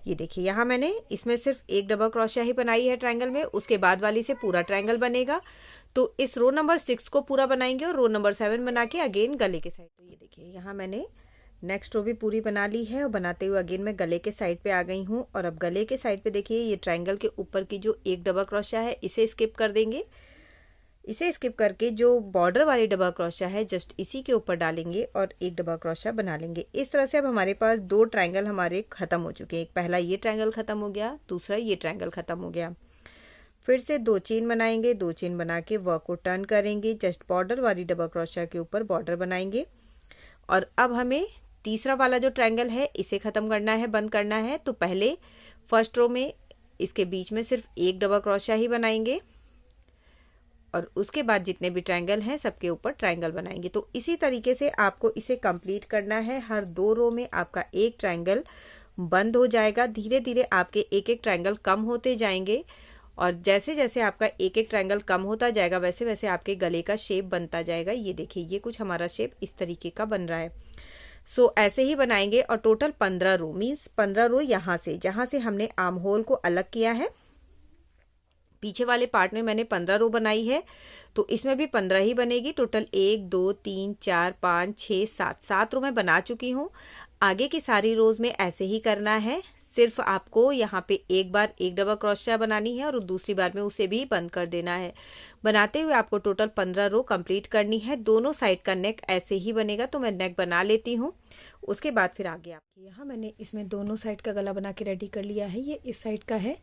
ये देखिए, यहाँ मैंने इसमें सिर्फ एक डबल क्रोशिया ही बनाई है ट्रायंगल में, उसके बाद वाली से पूरा ट्रायंगल बनेगा। तो इस रो नंबर 6 को पूरा बनाएंगे और रो नंबर 7 बना के अगेन गले के साइड। तो ये देखिए, यहाँ मैंने नेक्स्ट रो भी पूरी बना ली है, और बनाते हुए अगेन मैं गले के साइड पे आ गई हूँ। और अब गले के साइड पे देखिए, ये ट्रायंगल के ऊपर की जो एक डबल क्रोशिया है इसे स्किप कर देंगे। इसे स्किप करके जो बॉर्डर वाली डबल क्रोशिया है जस्ट इसी के ऊपर डालेंगे और एक डबल क्रोशिया बना लेंगे। इस तरह से अब हमारे पास दो ट्रायंगल हमारे खत्म हो चुके हैं। एक पहला ये ट्रायंगल खत्म हो गया, दूसरा ये ट्रायंगल खत्म हो गया। फिर से 2 चेन बनाएंगे, 2 चेन बना के वर्क को टर्न करेंगे, जस्ट बॉर्डर वाली डबल क्रोशिया के ऊपर बॉर्डर बनाएंगे। और अब हमें तीसरा वाला जो ट्रायंगल है इसे खत्म करना है, बंद करना है। तो पहले फर्स्ट रो में इसके बीच में सिर्फ एक डबल क्रोशिया ही बनाएंगे और उसके बाद जितने भी ट्रायंगल हैं सबके ऊपर ट्रायंगल बनाएंगे। तो इसी तरीके से आपको इसे कंप्लीट करना है। हर 2 रो में आपका एक ट्रायंगल बंद हो जाएगा। धीरे धीरे आपके एक एक ट्रायंगल कम होते जाएंगे और जैसे जैसे आपका एक एक ट्रायंगल कम होता जाएगा वैसे वैसे आपके गले का शेप बनता जाएगा। ये देखिए, ये कुछ हमारा शेप इस तरीके का बन रहा है। सो ऐसे ही बनाएंगे और टोटल 15 रो मीन्स 15 रो यहाँ से, जहाँ से हमने आर्म होल को अलग किया है, पीछे वाले पार्ट में मैंने 15 रो बनाई है, तो इसमें भी 15 ही बनेगी। टोटल 1 2 3 4 5 6 7 रो मैं बना चुकी हूँ। आगे की सारी रोज में ऐसे ही करना है। सिर्फ आपको यहाँ पे एक बार एक डबल क्रोशिया बनानी है और दूसरी बार में उसे भी बंद कर देना है। बनाते हुए आपको टोटल 15 रो कंप्लीट करनी है। दोनों साइड का नेक ऐसे ही बनेगा, तो मैं नेक बना लेती हूँ। उसके बाद फिर आगे आपकी यहाँ मैंने इसमें दोनों साइड का गला बना के रेडी कर लिया है। ये इस साइड का है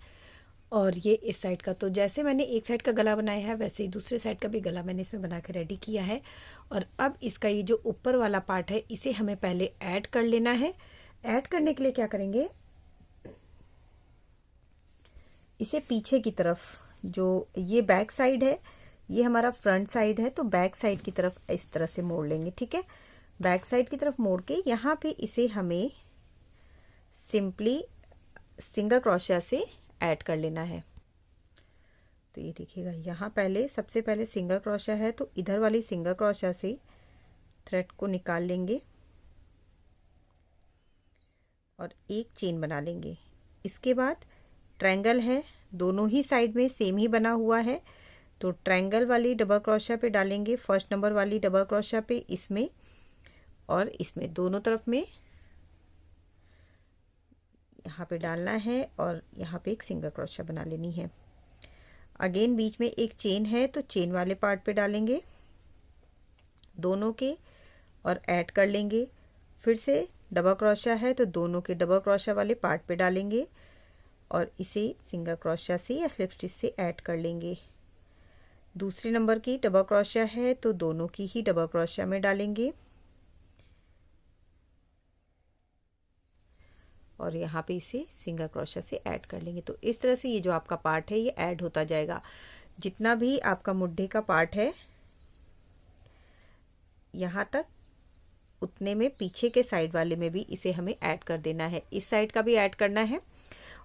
और ये इस साइड का। तो जैसे मैंने एक साइड का गला बनाया है वैसे ही दूसरे साइड का भी गला मैंने इसमें बना के रेडी किया है। और अब इसका ये जो ऊपर वाला पार्ट है इसे हमें पहले ऐड कर लेना है। ऐड करने के लिए क्या करेंगे, इसे पीछे की तरफ, जो ये बैक साइड है ये हमारा फ्रंट साइड है, तो बैक साइड की तरफ इस तरह से मोड़ लेंगे। ठीक है, बैक साइड की तरफ मोड़ के यहाँ पे इसे हमें सिंपली सिंगल क्रोशिया से ऐड कर लेना है। तो ये देखिएगा, यहाँ पहले सबसे पहले सिंगल क्रोशिया है, तो इधर वाली सिंगल क्रोशिया से थ्रेड को निकाल लेंगे और एक चेन बना लेंगे। इसके बाद ट्रायंगल है, दोनों ही साइड में सेम ही बना हुआ है, तो ट्रायंगल वाली डबल क्रोशिया पे डालेंगे, फर्स्ट नंबर वाली डबल क्रोशिया पे इसमें और इसमें, दोनों तरफ में यहाँ पे डालना है और यहाँ पे एक सिंगल क्रोशिया बना लेनी है। अगेन बीच में एक चेन है, तो चेन वाले पार्ट पे डालेंगे दोनों के और ऐड कर लेंगे। फिर से डबल क्रोशिया है, तो दोनों के डबल क्रोशिया वाले पार्ट पे डालेंगे और इसे सिंगल क्रोशिया से या स्लिप स्टिच से ऐड कर लेंगे। दूसरे नंबर की डबल क्रोशिया है, तो दोनों की ही डबल क्रोशिया में डालेंगे और यहाँ पे इसे सिंगल क्रोशिया से ऐड कर लेंगे। तो इस तरह से ये जो आपका पार्ट है ये ऐड होता जाएगा। जितना भी आपका मुड्ढे का पार्ट है यहाँ तक, उतने में पीछे के साइड वाले में भी इसे हमें ऐड कर देना है। इस साइड का भी ऐड करना है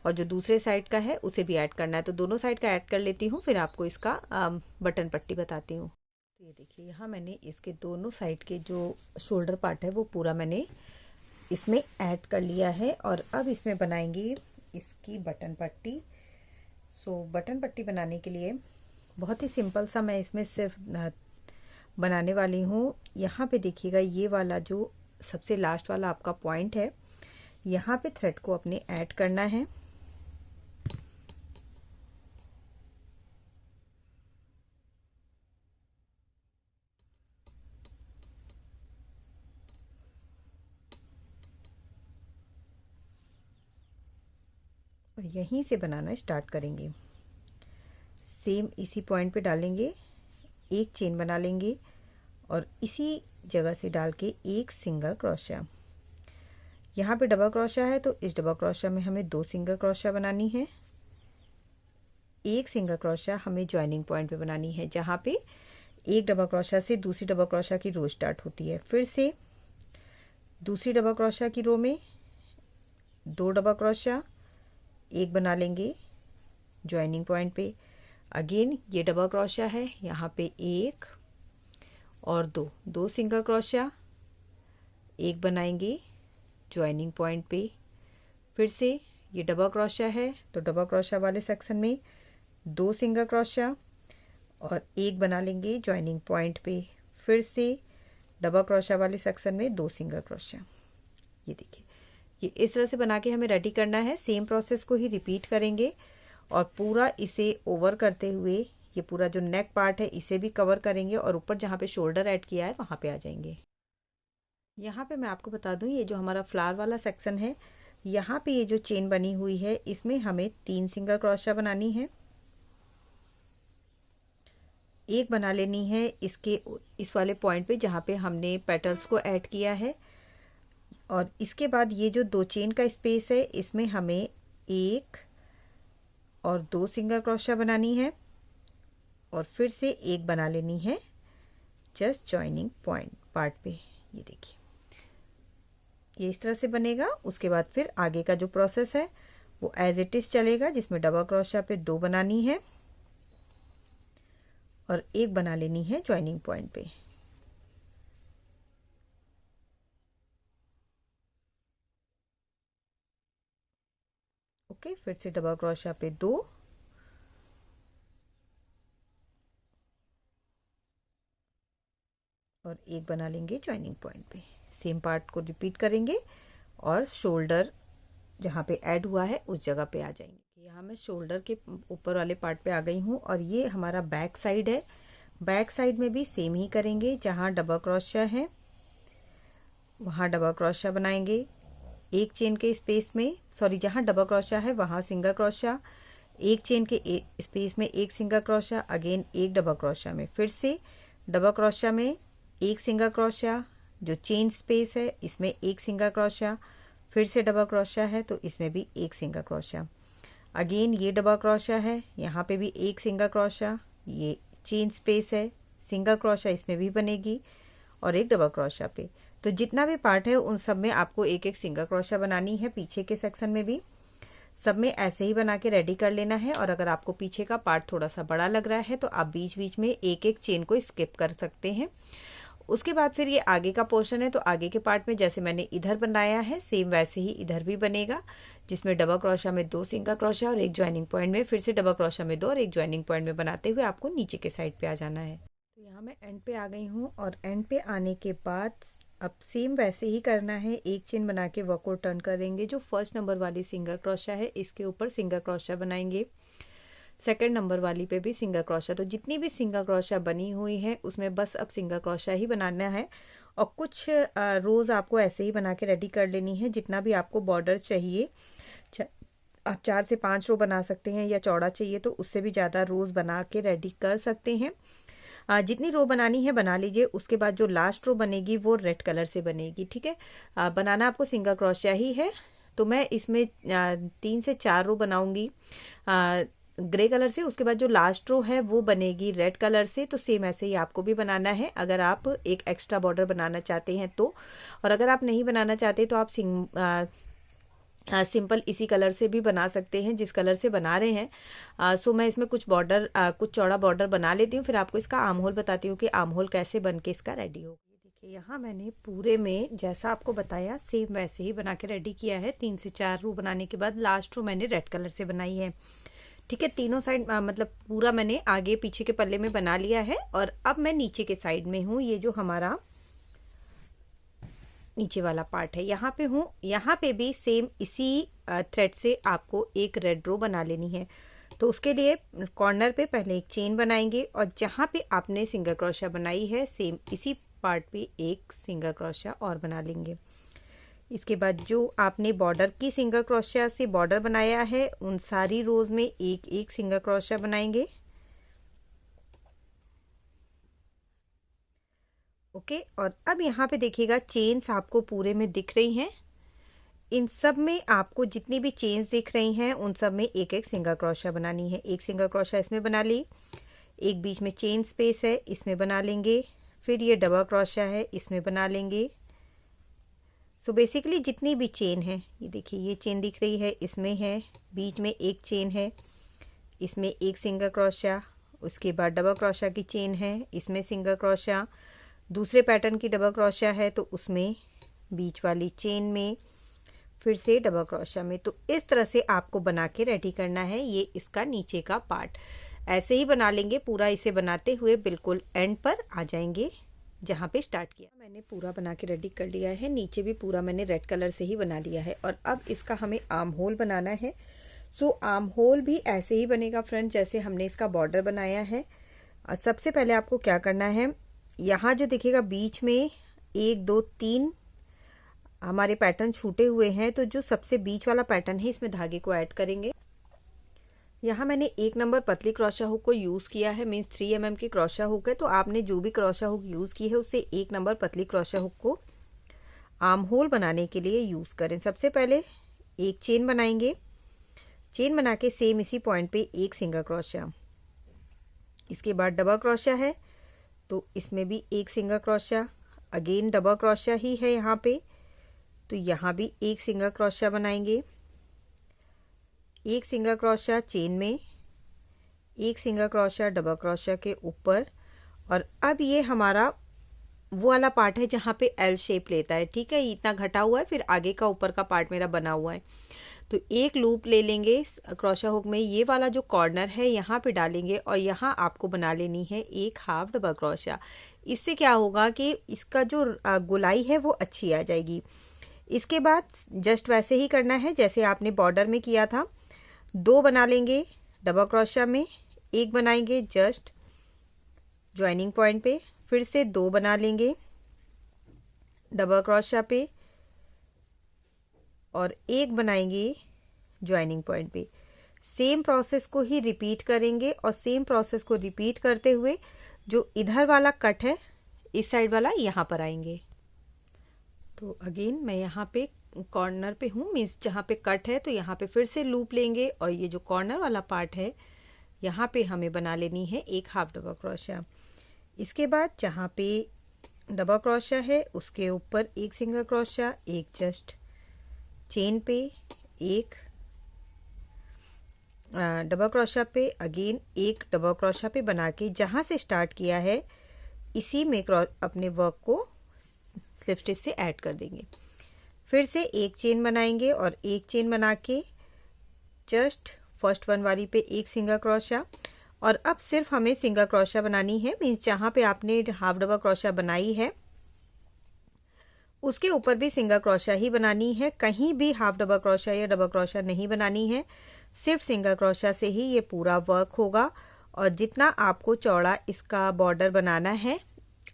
और जो दूसरे साइड का है उसे भी ऐड करना है। तो दोनों साइड का ऐड कर लेती हूँ, फिर आपको इसका बटन पट्टी बताती हूँ। तो ये देखिए, यहाँ मैंने इसके दोनों साइड के जो शोल्डर पार्ट है वो पूरा मैंने इसमें ऐड कर लिया है और अब इसमें बनाएंगे इसकी बटन पट्टी। सो बटन पट्टी बनाने के लिए बहुत ही सिंपल सा मैं इसमें सिर्फ बनाने वाली हूँ। यहाँ पे देखिएगा, ये वाला जो सबसे लास्ट वाला आपका पॉइंट है, यहाँ पे थ्रेड को अपने ऐड करना है। और यहीं से बनाना स्टार्ट करेंगे। सेम इसी पॉइंट पे डालेंगे, एक चेन बना लेंगे और इसी जगह से डाल के एक सिंगल क्रोशिया। यहाँ पे डबल क्रोशिया है, तो इस डबल क्रोशिया में हमें 2 सिंगल क्रोशिया बनानी है। एक सिंगल क्रोशिया हमें ज्वाइनिंग पॉइंट पे बनानी है, जहाँ पे एक डबल क्रोशिया से दूसरी डबल क्रोशिया की रो स्टार्ट होती है। फिर से दूसरी डबल क्रोशिया की रो में 2 डबल क्रोशिया, एक बना लेंगे ज्वाइनिंग पॉइंट पे। अगेन ये डबल क्रोशिया है, यहाँ पे एक और दो सिंगल क्रोशिया, एक बनाएंगे ज्वाइनिंग पॉइंट पे। फिर से ये डबल क्रोशिया है, तो डबल क्रोशिया वाले सेक्शन में 2 सिंगल क्रोशिया और एक बना लेंगे ज्वाइनिंग पॉइंट पे। फिर से डबल क्रोशिया वाले सेक्शन में 2 सिंगल क्रोशिया। ये देखिए, ये इस तरह से बना के हमें रेडी करना है। सेम प्रोसेस को ही रिपीट करेंगे और पूरा इसे ओवर करते हुए ये पूरा जो नेक पार्ट है इसे भी कवर करेंगे और ऊपर जहाँ पे शोल्डर ऐड किया है वहाँ पे आ जाएंगे। यहाँ पे मैं आपको बता दूं, ये जो हमारा फ्लावर वाला सेक्शन है, यहाँ पे ये जो चेन बनी हुई है इसमें हमें 3 सिंगल क्रोशिया बनानी है। एक बना लेनी है इसके इस वाले पॉइंट पे जहाँ पे हमने पेटल्स को ऐड किया है, और इसके बाद ये जो 2 चेन का स्पेस है इसमें हमें 1 और 2 सिंगल क्रोशिया बनानी है, और फिर से एक बना लेनी है जस्ट जॉइनिंग पॉइंट पार्ट पे। ये देखिए ये इस तरह से बनेगा। उसके बाद फिर आगे का जो प्रोसेस है वो एज इट इज चलेगा, जिसमें डबल क्रोशिया पे 2 बनानी है और एक बना लेनी है जॉइनिंग पॉइंट पे। ओके, फिर से डबल क्रोशिया पे 2 और एक बना लेंगे जॉइनिंग पॉइंट पे। सेम पार्ट को रिपीट करेंगे और शोल्डर जहाँ पे ऐड हुआ है उस जगह पे आ जाएंगे। यहाँ मैं शोल्डर के ऊपर वाले पार्ट पे आ गई हूँ और ये हमारा बैक साइड है। बैक साइड में भी सेम ही करेंगे, जहाँ डबल क्रोशिया है वहाँ डबल क्रोशिया बनाएंगे एक चेन के स्पेस में, सॉरी जहाँ डबल क्रोशिया है वहाँ सिंगल क्रोशिया, एक चेन के स्पेस में एक सिंगल क्रोशिया, अगेन एक डबल क्रोशिया में, फिर से डबल क्रोशिया में एक सिंगल क्रोशिया, जो चेन स्पेस है इसमें एक सिंगल क्रोशिया, फिर से डबल क्रोशिया है तो इसमें भी एक सिंगल क्रोशिया, अगेन ये डबल क्रोशिया है यहाँ पे भी एक सिंगल क्रोशिया, ये चेन स्पेस है सिंगल क्रोशिया इसमें भी बनेगी और एक डबल क्रोशिया पे। तो जितना भी पार्ट है उन सब में आपको एक एक सिंगल क्रोशिया बनानी है। पीछे के सेक्शन में भी सब में ऐसे ही बना के रेडी कर लेना है। और अगर आपको पीछे का पार्ट थोड़ा सा बड़ा लग रहा है तो आप बीच बीच में एक एक चेन को स्किप कर सकते हैं। उसके बाद फिर ये आगे का पोर्शन है, तो आगे के पार्ट में जैसे मैंने इधर बनाया है सेम वैसे ही इधर भी बनेगा, जिसमें डबल क्रोशिया में 2 सिंगल क्रोशिया और एक ज्वाइनिंग पॉइंट में, फिर से डबल क्रोशिया में 2 और एक ज्वाइनिंग पॉइंट में बनाते हुए आपको नीचे के साइड पे आ जाना है। तो यहाँ मैं एंड पे आ गई हूँ और एंड पे आने के बाद अब सेम वैसे ही करना है। एक चेन बना के वर्क को टर्न करेंगे, जो फर्स्ट नंबर वाली सिंगल क्रोशिया है इसके ऊपर सिंगल क्रोशिया बनाएंगे, सेकंड नंबर वाली पे भी सिंगल क्रोशिया। तो जितनी भी सिंगल क्रोशिया बनी हुई है उसमें बस अब सिंगल क्रोशिया ही बनाना है। और कुछ रोज आपको ऐसे ही बना के रेडी कर लेनी है। जितना भी आपको बॉर्डर चाहिए, आप 4 से 5 रो बना सकते हैं, या चौड़ा चाहिए तो उससे भी ज़्यादा रोज बना के रेडी कर सकते हैं। जितनी रो बनानी है बना लीजिए। उसके बाद जो लास्ट रो बनेगी वो रेड कलर से बनेगी, ठीक है। बनाना आपको सिंगल क्रोशिया ही है। तो मैं इसमें 3 से 4 रो बनाऊंगी ग्रे कलर से। उसके बाद जो लास्ट रो है वो बनेगी रेड कलर से। तो सेम ऐसे ही आपको भी बनाना है, अगर आप एक एक्स्ट्रा बॉर्डर बनाना चाहते हैं तो। और अगर आप नहीं बनाना चाहते तो आप सिंपल इसी कलर से भी बना सकते हैं जिस कलर से बना रहे हैं। सो मैं इसमें कुछ बॉर्डर कुछ चौड़ा बॉर्डर बना लेती हूँ, फिर आपको इसका आर्म होल बताती हूँ कि आर्म होल कैसे बन के इसका रेडी होगा। देखिए यहाँ मैंने पूरे में जैसा आपको बताया सेम वैसे ही बना के रेडी किया है। 3 से 4 रो बनाने के बाद लास्ट रो मैंने रेड कलर से बनाई है, ठीक है। तीनों साइड मतलब पूरा मैंने आगे पीछे के पल्ले में बना लिया है। और अब मैं नीचे के साइड में हूँ। ये जो हमारा नीचे वाला पार्ट है यहाँ पे हूँ। यहाँ पे भी सेम इसी थ्रेड से आपको एक रेड रो बना लेनी है। तो उसके लिए कॉर्नर पे पहले एक चेन बनाएंगे और जहाँ पे आपने सिंगल क्रोशिया बनाई है सेम इसी पार्ट पे एक सिंगल क्रोशिया और बना लेंगे। इसके बाद जो आपने बॉर्डर की सिंगल क्रोशिया से बॉर्डर बनाया है उन सारी रोज में एक एक सिंगल क्रोशिया बनाएंगे। ओके, और अब यहाँ पे देखिएगा चेन्स आपको पूरे में दिख रही हैं। इन सब में आपको जितनी भी चेन्स दिख रही हैं उन सब में एक एक सिंगल क्रोशिया बनानी है। एक सिंगल क्रोशिया इसमें बना ली, एक बीच में चेन स्पेस है इसमें बना लेंगे, फिर ये डबल क्रोशिया है इसमें बना लेंगे। सो बेसिकली जितनी भी चेन है, ये देखिए ये चेन दिख रही है इसमें है, बीच में एक चेन है इसमें एक सिंगल क्रोशिया, उसके बाद डबल क्रोशिया की चेन है इसमें सिंगल क्रोशिया, दूसरे पैटर्न की डबल क्रोशिया है तो उसमें बीच वाली चेन में फिर से डबल क्रोशिया में। तो इस तरह से आपको बना के रेडी करना है। ये इसका नीचे का पार्ट ऐसे ही बना लेंगे। पूरा इसे बनाते हुए बिल्कुल एंड पर आ जाएंगे जहाँ पे स्टार्ट किया। मैंने पूरा बना के रेडी कर लिया है। नीचे भी पूरा मैंने रेड कलर से ही बना लिया है। और अब इसका हमें आर्म होल बनाना है। सो आर्म होल भी ऐसे ही बनेगा फ्रेंड जैसे हमने इसका बॉर्डर बनाया है। सबसे पहले आपको क्या करना है, यहाँ जो दिखेगा बीच में 1 2 3 हमारे पैटर्न छूटे हुए हैं, तो जो सबसे बीच वाला पैटर्न है इसमें धागे को ऐड करेंगे। यहाँ मैंने 1 नंबर पतली क्रोशा हुक को यूज किया है, मीन्स 3 mm की क्रोशा हुक है। तो आपने जो भी क्रोशा हुक यूज की है उससे 1 नंबर पतली क्रोशा हुक को आर्म होल बनाने के लिए यूज करें। सबसे पहले एक चेन बनाएंगे, चेन बना के सेम इसी पॉइंट पे एक सिंगल क्रोशा, इसके बाद डबल क्रोशा है तो इसमें भी एक single crochet, again double crochet ही है यहाँ पे, तो यहाँ भी एक सिंगल क्रोशा बनाएंगे, एक सिंगल क्रोशा चेन में, एक सिंगल क्रोशा डबल क्रोशा के ऊपर। और अब ये हमारा वो वाला पार्ट है जहाँ पे एल शेप लेता है, ठीक है, इतना घटा हुआ है, फिर आगे का ऊपर का पार्ट मेरा बना हुआ है। तो एक लूप ले लेंगे क्रोशा हुक में, ये वाला जो कॉर्नर है यहाँ पे डालेंगे और यहाँ आपको बना लेनी है एक हाफ डबल क्रोशा। इससे क्या होगा कि इसका जो गोलाई है वो अच्छी आ जाएगी। इसके बाद जस्ट वैसे ही करना है जैसे आपने बॉर्डर में किया था, 2 बना लेंगे डबल क्रोशा में, एक बनाएंगे जस्ट ज्वाइनिंग पॉइंट पे, फिर से 2 बना लेंगे डबल क्रोशा पे और एक बनाएंगे ज्वाइनिंग पॉइंट पे। सेम प्रोसेस को ही रिपीट करेंगे और सेम प्रोसेस को रिपीट करते हुए जो इधर वाला कट है इस साइड वाला यहाँ पर आएंगे। तो अगेन मैं यहाँ पे कॉर्नर पे हूँ, मीन्स जहाँ पे कट है तो यहाँ पे फिर से लूप लेंगे और ये जो कॉर्नर वाला पार्ट है यहाँ पे हमें बना लेनी है एक हाफ डबल क्रोशा। इसके बाद जहाँ पे डबल क्रोशा है उसके ऊपर एक सिंगल क्रोशा, एक जस्ट चेन पे, एक डबल क्रोशा पे, अगेन एक डबल क्रोशा पे बना के जहाँ से स्टार्ट किया है इसी में अपने वर्क को स्लिप स्टिच से ऐड कर देंगे। फिर से एक चेन बनाएंगे और एक चेन बना के जस्ट फर्स्ट वन वाली पे एक सिंगल क्रोशा। और अब सिर्फ हमें सिंगल क्रोशा बनानी है, मीन्स जहाँ पे आपने हाफ डबल क्रोशा बनाई है उसके ऊपर भी सिंगल क्रोशा ही बनानी है, कहीं भी हाफ डबल क्रोशा या डबल क्रोशा नहीं बनानी है, सिर्फ सिंगल क्रोशा से ही ये पूरा वर्क होगा। और जितना आपको चौड़ा इसका बॉर्डर बनाना है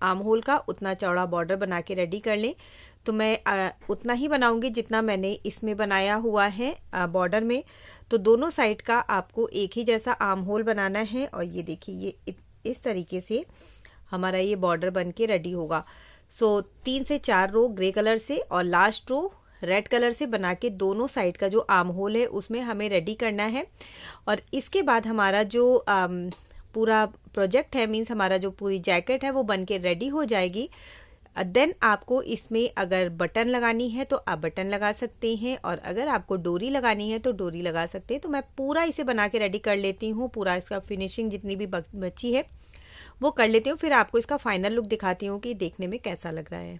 आर्म होल का, उतना चौड़ा बॉर्डर बना के रेडी कर लें। तो मैं उतना ही बनाऊंगी जितना मैंने इसमें बनाया हुआ है बॉर्डर में। तो दोनों साइड का आपको एक ही जैसा आर्म होल बनाना है और ये देखिए ये इस तरीके से हमारा ये बॉर्डर बन के रेडी होगा। सो 3 से 4 रो ग्रे कलर से और लास्ट रो रेड कलर से बना के दोनों साइड का जो आर्म होल है उसमें हमें रेडी करना है। और इसके बाद हमारा जो पूरा प्रोजेक्ट है, मीन्स हमारा जो पूरी जैकेट है वो बन के रेडी हो जाएगी। देन आपको इसमें अगर बटन लगानी है तो आप बटन लगा सकते हैं और अगर आपको डोरी लगानी है तो डोरी लगा सकते हैं। तो मैं पूरा इसे बना के रेडी कर लेती हूँ, पूरा इसका फिनिशिंग जितनी भी बची है वो कर लेती हूँ, फिर आपको इसका फाइनल लुक दिखाती हूँ कि देखने में कैसा लग रहा है।